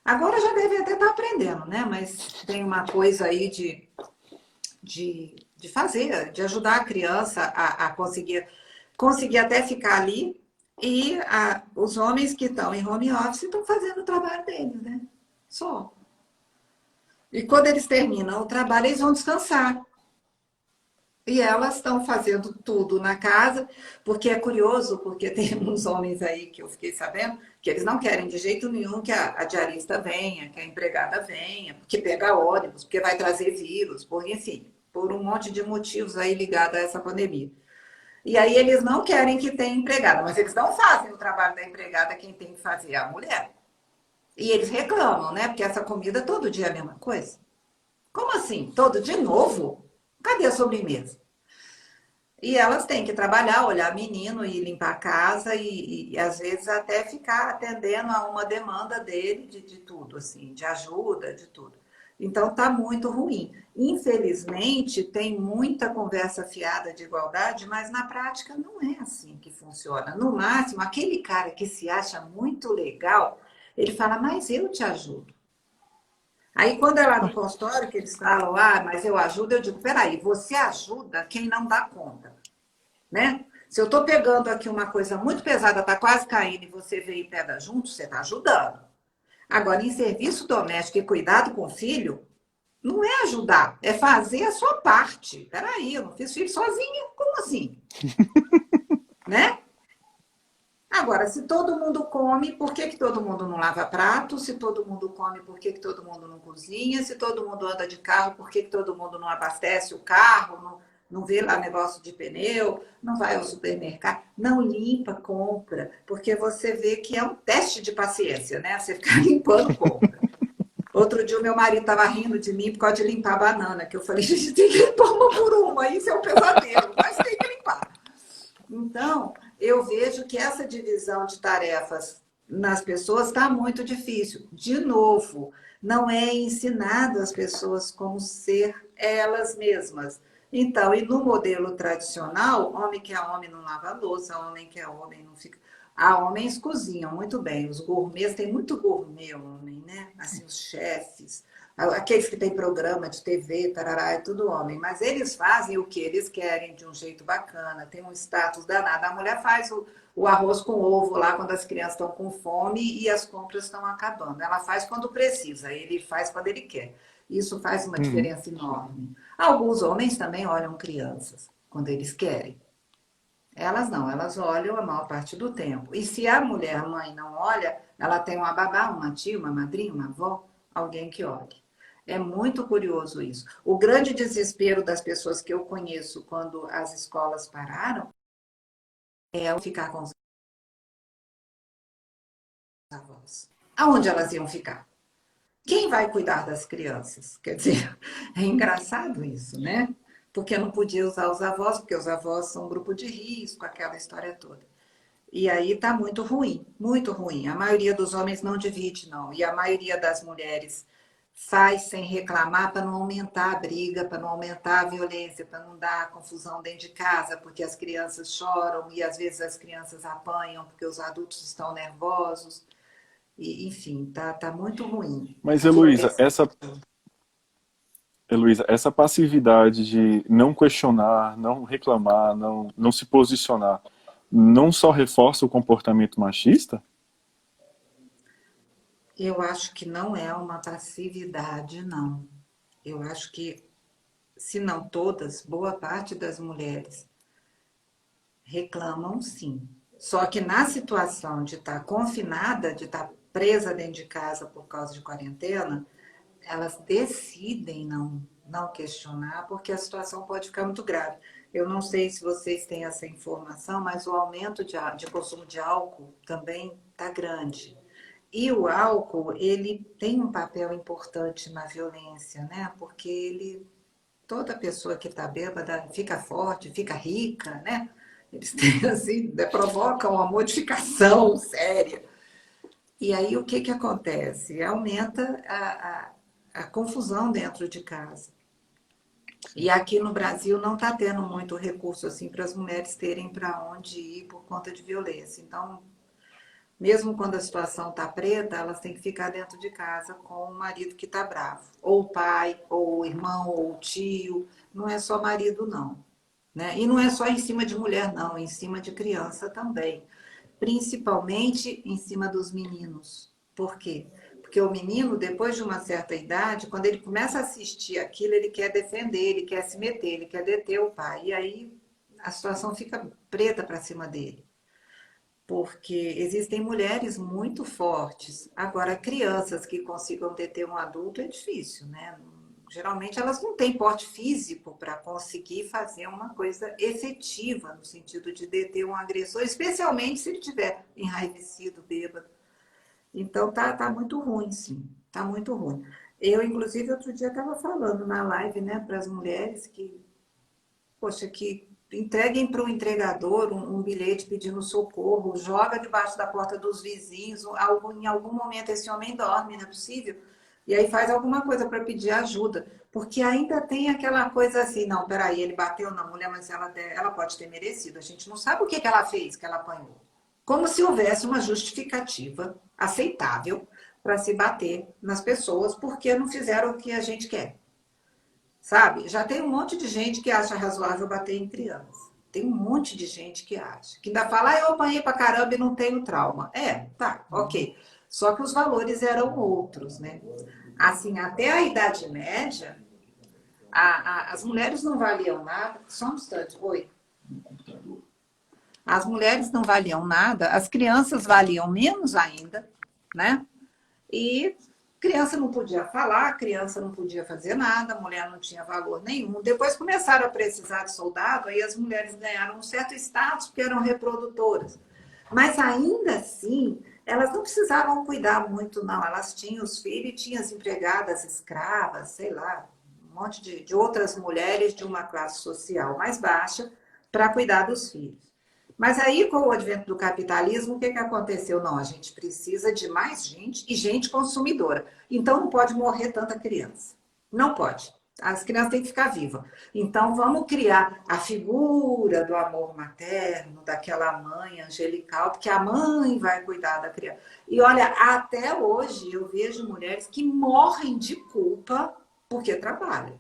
Agora já devem até estar aprendendo, né? Mas tem uma coisa aí de fazer, de ajudar a criança a conseguir até ficar ali. E os homens que estão em home office estão fazendo o trabalho deles, né? Só. E quando eles terminam o trabalho, eles vão descansar. E elas estão fazendo tudo na casa, porque é curioso, porque tem uns homens aí que eu fiquei sabendo que eles não querem de jeito nenhum que a diarista venha, que a empregada venha, porque pega ônibus, porque vai trazer vírus, enfim, por um monte de motivos aí ligados a essa pandemia. E aí eles não querem que tenha empregada, mas eles não fazem o trabalho da empregada, quem tem que fazer é a mulher. E eles reclamam, né? Porque essa comida todo dia é a mesma coisa. Como assim? Todo de novo? Cadê a sobremesa? E elas têm que trabalhar, olhar menino e limpar a casa e às vezes até ficar atendendo a uma demanda dele de tudo, assim, de ajuda, de tudo. Então está muito ruim. Infelizmente, tem muita conversa fiada de igualdade, mas na prática não é assim que funciona. No máximo, aquele cara que se acha muito legal, ele fala, mas eu te ajudo. Aí, quando é lá no consultório que eles falam, ah, mas eu ajudo, eu digo, peraí, você ajuda quem não dá conta, né? Se eu estou pegando aqui uma coisa muito pesada, está quase caindo, e você veio e pega junto, você está ajudando. Agora, em serviço doméstico e cuidado com o filho, não é ajudar, é fazer a sua parte. Peraí, eu não fiz filho sozinha, como assim? Né? Agora, se todo mundo come, por que que todo mundo não lava prato? Se todo mundo come, por que que todo mundo não cozinha? Se todo mundo anda de carro, por que que todo mundo não abastece o carro? Não vê lá negócio de pneu? Não vai ao supermercado? Não limpa, compra. Porque você vê que é um teste de paciência, né? Você ficar limpando, compra. Outro dia o meu marido estava rindo de mim por causa de limpar a banana, que eu falei, gente, tem que limpar uma por uma, isso é um pesadelo, mas tem que limpar. Então, eu vejo que essa divisão de tarefas nas pessoas está muito difícil. De novo, não é ensinado às pessoas como ser elas mesmas. Então, e no modelo tradicional, homem que é homem não lava a louça, homem que é homem não fica. Ah, homens cozinham muito bem, os gourmets, tem muito gourmet homem, né? Assim, os chefes, aqueles que têm programa de TV, tarará, é tudo homem. Mas eles fazem o que eles querem de um jeito bacana, tem um status danado. A mulher faz o arroz com ovo lá quando as crianças estão com fome e as compras estão acabando. Ela faz quando precisa, ele faz quando ele quer. Isso faz uma Uhum. diferença enorme. Alguns homens também olham crianças quando eles querem. Elas não, elas olham a maior parte do tempo. E se a mulher, a mãe, não olha, ela tem uma babá, uma tia, uma madrinha, uma avó, alguém que olhe. É muito curioso isso. O grande desespero das pessoas que eu conheço quando as escolas pararam é ficar com os avós. Aonde elas iam ficar? Quem vai cuidar das crianças? Quer dizer, é engraçado isso, né? Porque não podia usar os avós, porque os avós são um grupo de risco, aquela história toda. E aí está muito ruim, muito ruim. A maioria dos homens não divide, não. E a maioria das mulheres faz sem reclamar para não aumentar a briga, para não aumentar a violência, para não dar confusão dentro de casa, porque as crianças choram e às vezes as crianças apanham porque os adultos estão nervosos. E, enfim, tá muito ruim Mas, a violência. Heloísa, essa passividade de não questionar, não reclamar, não se posicionar, não só reforça o comportamento machista? Eu acho que não é uma passividade, não. Eu acho que, se não todas, boa parte das mulheres reclamam sim. Só que na situação de estar confinada, de estar presa dentro de casa por causa de quarentena, elas decidem não questionar, porque a situação pode ficar muito grave. Eu não sei se vocês têm essa informação, mas o aumento de consumo de álcool também está grande. E o álcool, ele tem um papel importante na violência, né? Porque toda pessoa que está bêbada fica forte, fica rica, né? Eles têm, assim, né, provocam uma modificação séria. E aí o que acontece? Aumenta a confusão dentro de casa. E aqui no Brasil não está tendo muito recurso assim para as mulheres terem para onde ir por conta de violência. Então, mesmo quando a situação está preta, elas têm que ficar dentro de casa com o marido que está bravo. Ou o pai, ou o irmão, ou o tio. Não é só marido, não. Né? E não é só em cima de mulher, não. É em cima de criança também. Principalmente em cima dos meninos. Por quê? Porque o menino, depois de uma certa idade, quando ele começa a assistir aquilo, ele quer defender, ele quer se meter, ele quer deter o pai. E aí a situação fica preta para cima dele, porque existem mulheres muito fortes. Agora, crianças que consigam deter um adulto é difícil, né? Geralmente elas não têm porte físico para conseguir fazer uma coisa efetiva, no sentido de deter um agressor, especialmente se ele estiver enraivecido, bêbado. Então tá muito ruim, sim. Tá muito ruim. Eu, inclusive, outro dia estava falando na live, né, para as mulheres que, poxa, que entreguem para o entregador um bilhete pedindo socorro, joga debaixo da porta dos vizinhos, em algum momento esse homem dorme, não é possível? E aí faz alguma coisa para pedir ajuda. Porque ainda tem aquela coisa assim, não, peraí, ele bateu na mulher, mas ela pode ter merecido. A gente não sabe o que ela fez, que ela apanhou. Como se houvesse uma justificativa aceitável para se bater nas pessoas porque não fizeram o que a gente quer. Sabe? Já tem um monte de gente que acha razoável bater em criança. Tem um monte de gente que acha. Que ainda fala, eu apanhei pra caramba e não tenho trauma. Tá, ok. Só que os valores eram outros, né? Assim, até a Idade Média, as mulheres não valiam nada. Só um instante, oi. As mulheres não valiam nada, as crianças valiam menos ainda, né? E criança não podia falar, criança não podia fazer nada, a mulher não tinha valor nenhum. Depois começaram a precisar de soldado, aí as mulheres ganharam um certo status porque eram reprodutoras. Mas ainda assim, elas não precisavam cuidar muito, não. Elas tinham os filhos, tinham as empregadas, escravas, sei lá, um monte de outras mulheres de uma classe social mais baixa para cuidar dos filhos. Mas aí, com o advento do capitalismo, o que aconteceu? Não, a gente precisa de mais gente e gente consumidora. Então, não pode morrer tanta criança. Não pode. As crianças têm que ficar vivas. Então, vamos criar a figura do amor materno, daquela mãe angelical, porque a mãe vai cuidar da criança. E olha, até hoje eu vejo mulheres que morrem de culpa porque trabalham.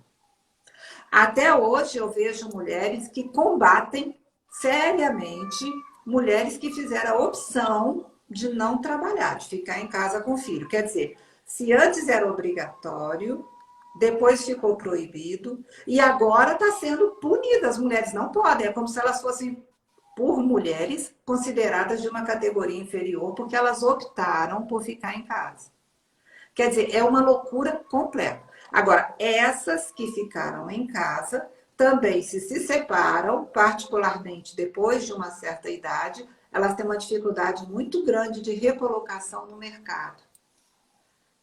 Até hoje eu vejo mulheres que combatem seriamente mulheres que fizeram a opção de não trabalhar, de ficar em casa com o filho. Quer dizer, se antes era obrigatório, depois ficou proibido e agora está sendo punida. As mulheres não podem, é como se elas fossem, por mulheres, consideradas de uma categoria inferior, porque elas optaram por ficar em casa. Quer dizer, é uma loucura completa. Agora, essas que ficaram em casa também se separam, particularmente depois de uma certa idade, elas têm uma dificuldade muito grande de recolocação no mercado,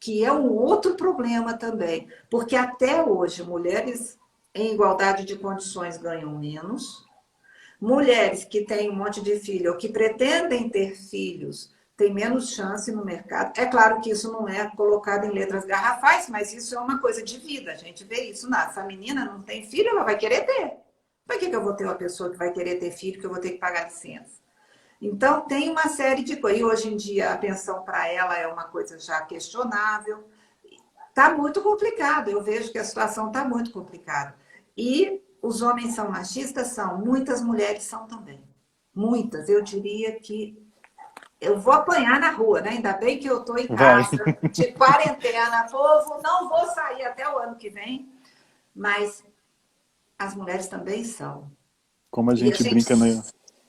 que é um outro problema também, porque até hoje mulheres em igualdade de condições ganham menos, mulheres que têm um monte de filho ou que pretendem ter filhos têm menos chance no mercado. É claro que isso não é colocado em letras garrafais, mas isso é uma coisa de vida. A gente vê isso. Essa menina não tem filho, ela vai querer ter. Por que eu vou ter uma pessoa que vai querer ter filho, que eu vou ter que pagar licença? Então, tem uma série de coisas. E hoje em dia, a pensão para ela é uma coisa já questionável. Está muito complicado. Eu vejo que a situação está muito complicada. E os homens são machistas? São. Muitas mulheres são também. Muitas. Eu diria que eu vou apanhar na rua, né? Ainda bem que eu estou em casa, de quarentena, povo, não vou sair até o ano que vem, mas as mulheres também são. Como a gente brinca, né?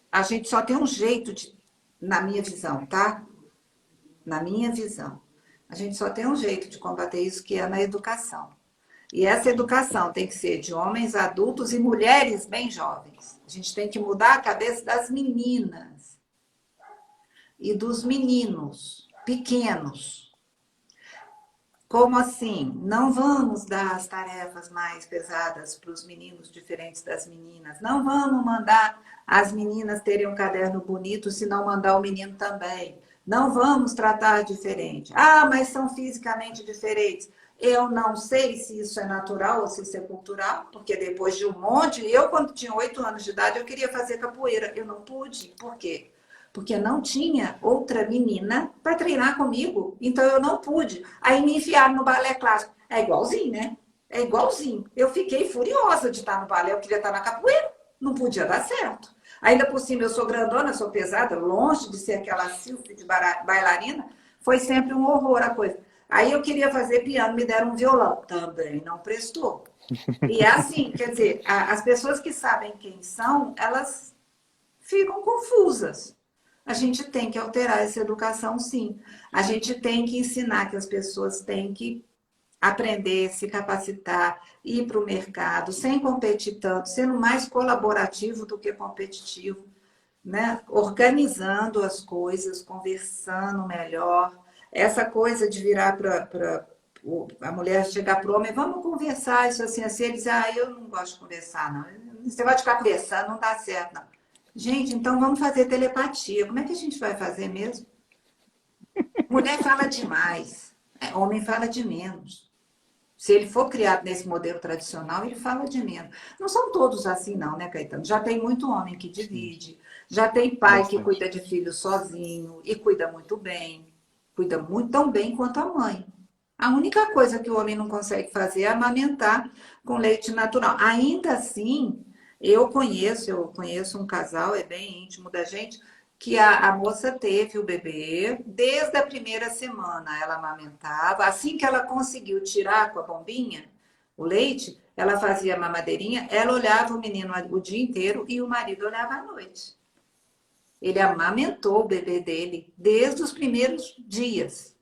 A gente só tem um jeito, na minha visão, tá? Na minha visão. A gente só tem um jeito de combater isso, que é na educação. E essa educação tem que ser de homens adultos e mulheres bem jovens. A gente tem que mudar a cabeça das meninas e dos meninos pequenos. Como assim? Não vamos dar as tarefas mais pesadas para os meninos diferentes das meninas. Não vamos mandar as meninas terem um caderno bonito se não mandar o menino também. Não vamos tratar diferente. Ah, mas são fisicamente diferentes. Eu não sei se isso é natural ou se isso é cultural, porque depois de um monte... Eu, quando tinha 8 anos de idade, eu queria fazer capoeira. Eu não pude. Por quê? Porque não tinha outra menina para treinar comigo. Então, eu não pude. Aí me enfiaram no balé clássico. É igualzinho, né? É igualzinho. Eu fiquei furiosa de estar no balé. Eu queria estar na capoeira. Não podia dar certo. Ainda por cima, eu sou grandona, sou pesada, longe de ser aquela sílfide de bailarina. Foi sempre um horror a coisa. Aí eu queria fazer piano, me deram um violão. Também não prestou. E é assim, quer dizer, as pessoas que sabem quem são, elas ficam confusas. A gente tem que alterar essa educação, sim. A gente tem que ensinar que as pessoas têm que aprender, se capacitar, ir para o mercado, sem competir tanto, sendo mais colaborativo do que competitivo, né? Organizando as coisas, conversando melhor. Essa coisa de virar para a mulher chegar para o homem, vamos conversar, isso assim, assim, ele diz, eu não gosto de conversar, não. Você vai ficar conversando, não dá certo, não. Gente, então vamos fazer telepatia. Como é que a gente vai fazer mesmo? Mulher fala demais. Homem fala de menos. Se ele for criado nesse modelo tradicional, ele fala de menos. Não são todos assim, não, né, Caetano? Já tem muito homem que Sim, divide, já tem pai que bastante. cuida de filho sozinho e cuida muito bem, cuida muito tão bem quanto a mãe. A única coisa que o homem não consegue fazer é amamentar com leite natural. Ainda assim, eu conheço um casal, é bem íntimo da gente, que a moça teve o bebê desde a primeira semana. Ela amamentava. Assim que ela conseguiu tirar com a bombinha o leite, ela fazia a mamadeirinha, ela olhava o menino o dia inteiro e o marido olhava à noite. Ele amamentou o bebê dele desde os primeiros dias.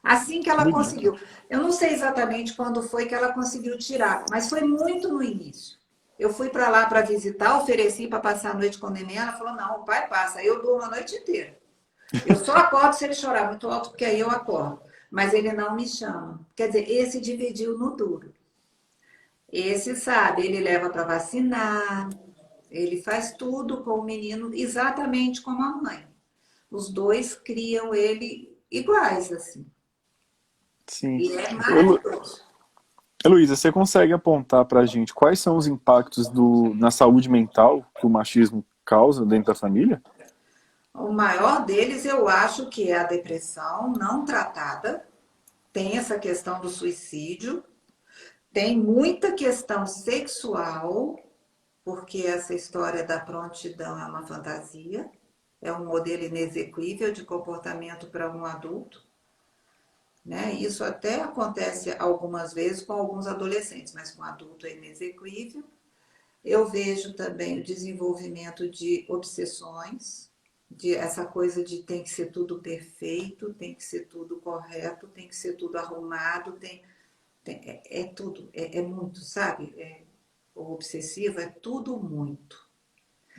Assim que Que ela bonito. conseguiu. Eu não sei exatamente quando foi que ela conseguiu tirar, mas foi muito no início. Eu fui para lá para visitar, ofereci para passar a noite com o neném. Ela falou: não, o pai passa, eu durmo a noite inteira. Eu só acordo se ele chorar muito alto, porque aí eu acordo. Mas ele não me chama. Quer dizer, esse dividiu no duro. Esse sabe, ele leva para vacinar, ele faz tudo com o menino exatamente como a mãe. Os dois criam ele iguais, assim. Sim. E é Ô, maravilhoso. Heloísa, você consegue apontar para a gente quais são os impactos na saúde mental que o machismo causa dentro da família? O maior deles, eu acho que é a depressão não tratada. Tem essa questão do suicídio. Tem muita questão sexual, porque essa história da prontidão é uma fantasia. É um modelo inexequível de comportamento para um adulto. Né? Isso até acontece algumas vezes com alguns adolescentes, mas com adulto é inexequível. Eu vejo também o desenvolvimento de obsessões, de essa coisa de tem que ser tudo perfeito, tem que ser tudo correto, tem que ser tudo arrumado, é tudo, é muito, sabe? O obsessivo é tudo muito.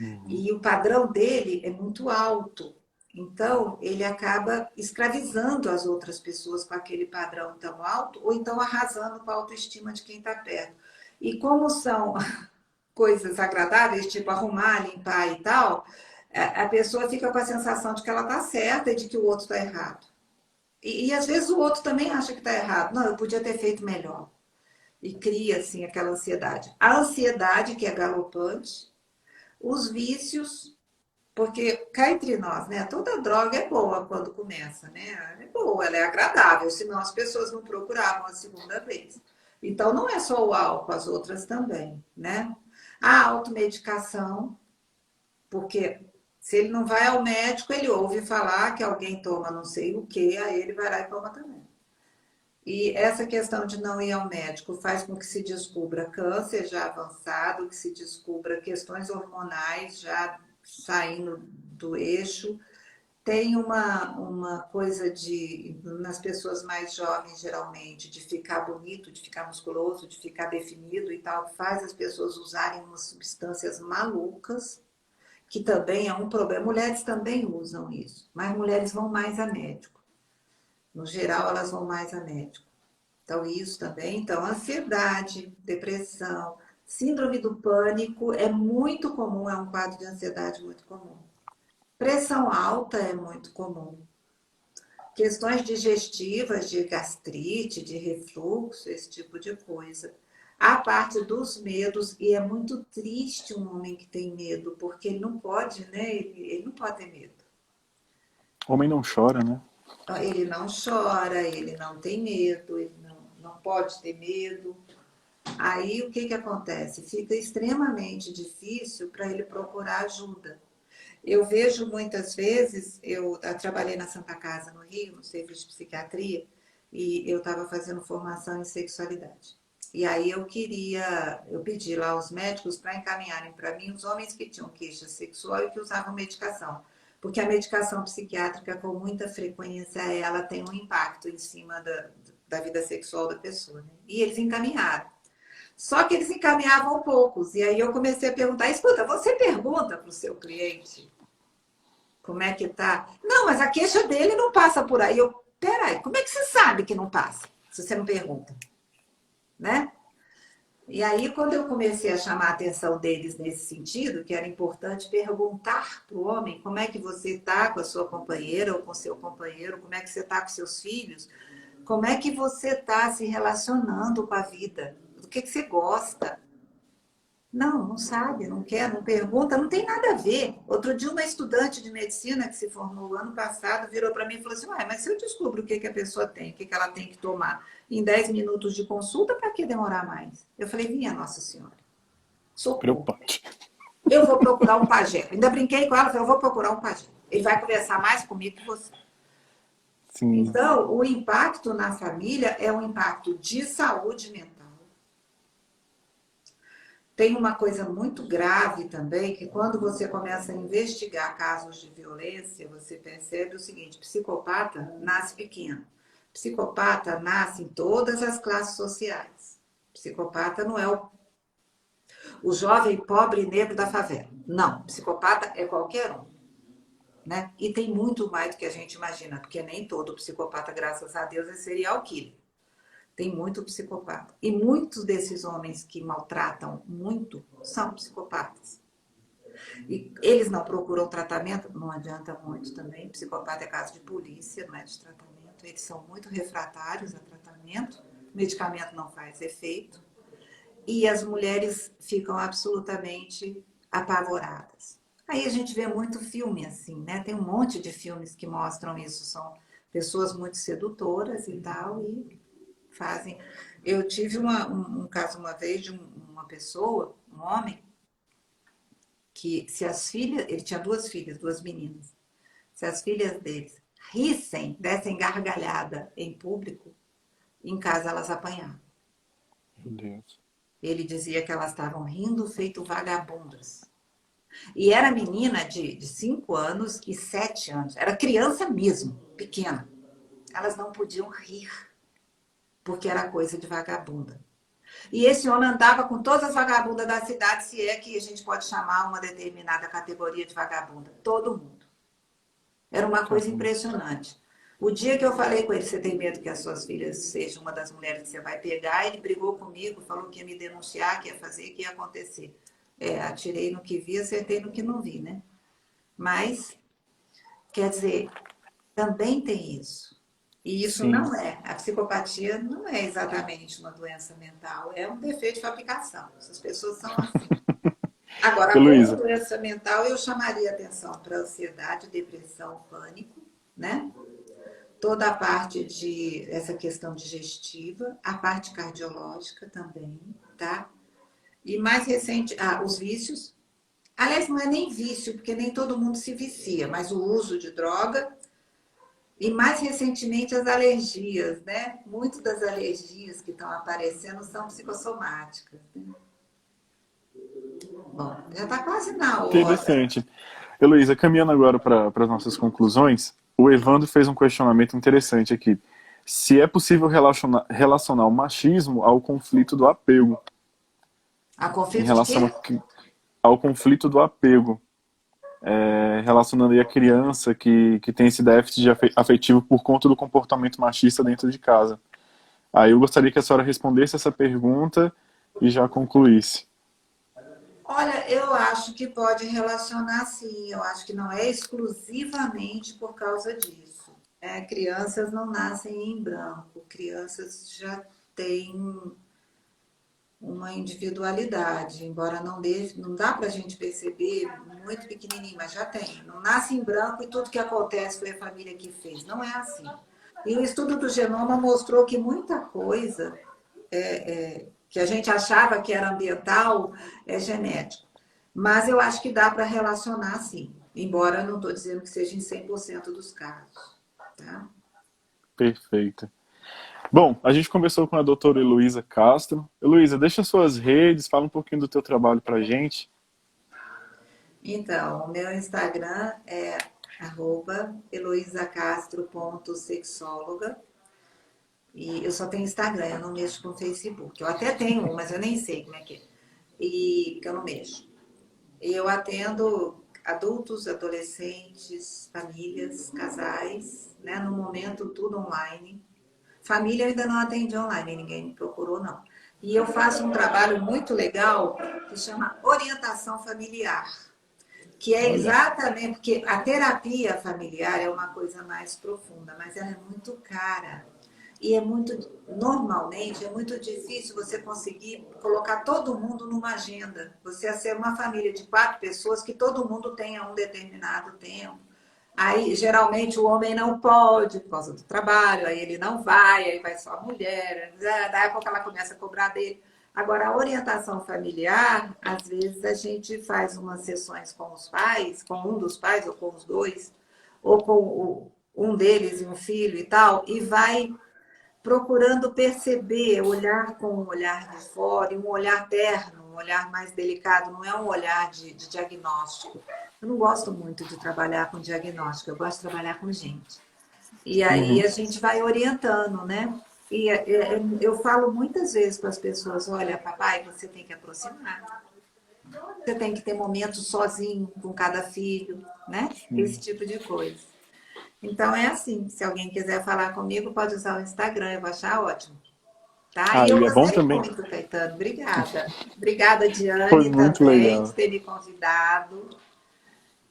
Uhum. E o padrão dele é muito alto. Então, ele acaba escravizando as outras pessoas com aquele padrão tão alto, ou então arrasando com a autoestima de quem está perto. E como são coisas agradáveis, tipo arrumar, limpar e tal, a pessoa fica com a sensação de que ela está certa e de que o outro está errado. E às vezes o outro também acha que está errado. Não, eu podia ter feito melhor. E cria, assim, aquela ansiedade. A ansiedade, que é galopante, os vícios, porque cá entre nós, né? Toda droga é boa quando começa, né? É boa, ela é agradável, senão as pessoas não procuravam a segunda vez. Então não é só o álcool, as outras também, né? A automedicação, porque se ele não vai ao médico, ele ouve falar que alguém toma não sei o que, aí ele vai lá e toma também. E essa questão de não ir ao médico faz com que se descubra câncer já avançado, que se descubra questões hormonais já saindo do eixo. Tem uma coisa nas pessoas mais jovens, geralmente, de ficar bonito, de ficar musculoso, de ficar definido e tal, que faz as pessoas usarem umas substâncias malucas, que também é um problema. Mulheres também usam isso, mas mulheres vão mais a médico. No geral, elas vão mais a médico. Então, isso também. Então, ansiedade, depressão, síndrome do pânico é muito comum, é um quadro de ansiedade muito comum. Pressão alta é muito comum. Questões digestivas, de gastrite, de refluxo, esse tipo de coisa. A parte dos medos, e é muito triste um homem que tem medo, porque ele não pode, né? Ele não pode ter medo. Homem não chora, né? Ele não chora, ele não tem medo, ele não pode ter medo. Aí o que, que acontece? Fica extremamente difícil para ele procurar ajuda. Eu vejo muitas vezes, eu trabalhei na Santa Casa no Rio, no serviço de psiquiatria, e eu estava fazendo formação em sexualidade. E aí eu pedi lá aos médicos para encaminharem para mim os homens que tinham queixa sexual e que usavam medicação. Porque a medicação psiquiátrica, com muita frequência, ela tem um impacto em cima da vida sexual da pessoa. Né? E eles encaminharam. Só que eles encaminhavam poucos. E aí eu comecei a perguntar: escuta, você pergunta para o seu cliente como é que tá? Não, mas a queixa dele não passa por aí. Peraí, como é que você sabe que não passa? Se você não pergunta, né? E aí, quando eu comecei a chamar a atenção deles nesse sentido, que era importante perguntar para o homem como é que você está com a sua companheira ou com o seu companheiro, como é que você está com seus filhos, Como é que você está se relacionando com a vida? Do que você gosta? Não sabe, não quer, não pergunta, não tem nada a ver. Outro dia, uma estudante de medicina que se formou ano passado virou para mim e falou assim: Ué, mas se eu descubro o que a pessoa tem, o que ela tem que tomar em 10 minutos de consulta, para que demorar mais? Eu falei: Minha Nossa Senhora, socorro. Preocupante. Eu vou procurar um pajé. Ainda brinquei com ela, falei: Eu vou procurar um pajé. Ele vai conversar mais comigo que você. Sim, Então, o impacto na família é um impacto de saúde mental. Tem uma coisa muito grave também, que quando você começa a investigar casos de violência, você percebe o seguinte: psicopata nasce pequeno. Psicopata nasce em todas as classes sociais. Psicopata não é o jovem pobre negro da favela. Não, psicopata é qualquer um. Né? E tem muito mais do que a gente imagina, porque nem todo psicopata, graças a Deus, é serial killer. Tem muito psicopata. E muitos desses homens que maltratam muito são psicopatas. E eles não procuram tratamento, não adianta muito também. Psicopata é caso de polícia, não é de tratamento. Eles são muito refratários a tratamento. O medicamento não faz efeito. E as mulheres ficam absolutamente apavoradas. Aí a gente vê muito filme assim, né? Tem um monte de filmes que mostram isso. São pessoas muito sedutoras e tal, e fazem. Eu tive um caso uma vez de uma pessoa, um homem, que se as filhas, ele tinha duas filhas, duas meninas, se as filhas deles rissem, dessem gargalhada em público, em casa elas apanhavam. meu Deus. Ele dizia que elas estavam rindo feito vagabundas. E era menina de 5 anos e 7 anos. Era criança mesmo, pequena. Elas não podiam rir, porque era coisa de vagabunda. E esse homem andava com todas as vagabundas da cidade, se é que a gente pode chamar uma determinada categoria de vagabunda. Todo mundo. Era uma coisa impressionante. O dia que eu falei com ele: Você tem medo que as suas filhas sejam uma das mulheres que você vai pegar? Ele brigou comigo, falou que ia me denunciar, que ia fazer, que ia acontecer. Atirei no que vi, acertei no que não vi, né? Mas, quer dizer, também tem isso. E isso Sim. não é. A psicopatia não é exatamente uma doença mental, é um defeito de fabricação. Essas pessoas são assim. Agora, como Heloísa, doença mental, eu chamaria atenção para ansiedade, depressão, pânico, né? Toda a parte de essa questão digestiva, a parte cardiológica também, tá? E mais recente, os vícios. Aliás, não é nem vício, porque nem todo mundo se vicia, mas o uso de droga e mais recentemente as alergias, né? Muitas das alergias que estão aparecendo são psicossomáticas. Né? Bom, já está quase na hora. interessante. Heloísa, caminhando agora para as nossas conclusões, o Evandro fez um questionamento interessante aqui. Se é possível relacionar o machismo ao conflito do apego, A em conflito de relação quê? ao conflito do apego, relacionando aí a criança que tem esse déficit de afetivo por conta do comportamento machista dentro de casa. Aí eu gostaria que a senhora respondesse essa pergunta e já concluísse. Olha, eu acho que pode relacionar sim. Eu acho que não é exclusivamente por causa disso. Crianças não nascem em branco. Crianças já têm uma individualidade, embora não dá para a gente perceber muito pequenininho, mas já tem. Não nasce em branco e tudo que acontece foi a família que fez. Não é assim. E o estudo do genoma mostrou que muita coisa que a gente achava que era ambiental é genético. Mas eu acho que dá para relacionar sim, embora eu não estou dizendo que seja em 100% dos casos. Tá? Perfeito. Bom, a gente conversou com a doutora Heloísa Castro. Heloísa, deixa suas redes, fala um pouquinho do teu trabalho pra gente. Então, o meu Instagram é @eloisacastro.sexóloga. E eu só tenho Instagram, eu não mexo com Facebook. Eu até tenho um, mas eu nem sei como é que é. E que eu não mexo. E eu atendo adultos, adolescentes, famílias, casais, né? No momento, tudo online. Família eu ainda não atendi online, ninguém me procurou, não. E eu faço um trabalho muito legal que chama orientação familiar, que é Olha, exatamente porque a terapia familiar é uma coisa mais profunda, mas ela é muito cara. E normalmente, é muito difícil você conseguir colocar todo mundo numa agenda. Você ser uma família de 4 pessoas que todo mundo tenha um determinado tempo. Aí, geralmente, o homem não pode por causa do trabalho, aí ele não vai, aí vai só a mulher, da época ela começa a cobrar dele. Agora, a orientação familiar, às vezes a gente faz umas sessões com os pais, com um dos pais ou com os dois, ou com um deles e um filho e tal, e vai procurando perceber, olhar com um olhar de fora, e um olhar terno, um olhar mais delicado, não é um olhar de diagnóstico. Eu não gosto muito de trabalhar com diagnóstico, eu gosto de trabalhar com gente. E aí Uhum. a gente vai orientando, né? E eu falo muitas vezes para as pessoas: olha, papai, você tem que aproximar, você tem que ter momentos sozinho com cada filho, né? Esse Sim. tipo de coisa. Então é assim, se alguém quiser falar comigo, pode usar o Instagram, eu vou achar ótimo. Tá? E Ah, eu e é bom gostei também. muito, Caetano. Obrigada. Obrigada, Foi Diane, muito também, de legal. ter me convidado.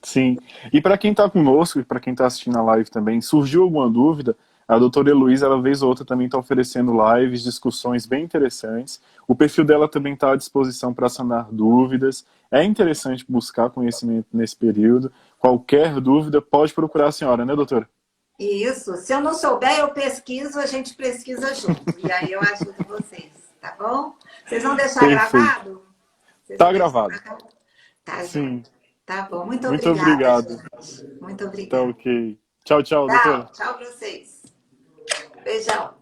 Sim. E para quem está conosco e para quem está assistindo a live também, surgiu alguma dúvida? A doutora Heloísa, ela vez ou outra também está oferecendo lives, discussões bem interessantes. O perfil dela também está à disposição para sanar dúvidas. É interessante buscar conhecimento nesse período. Qualquer dúvida, pode procurar a senhora, né, doutora? Isso. Se eu não souber, eu pesquiso, a gente pesquisa junto. E aí eu ajudo vocês, tá bom? Vocês vão deixar Perfeito. gravado? Vocês Tá vão deixar gravado. gravado? Tá, Sim. joia. Tá bom. Muito Muito obrigada, obrigado. gente. Muito Tá obrigada. ok. Tchau, tchau, Tchau. doutora. Tchau para vocês. Beijão.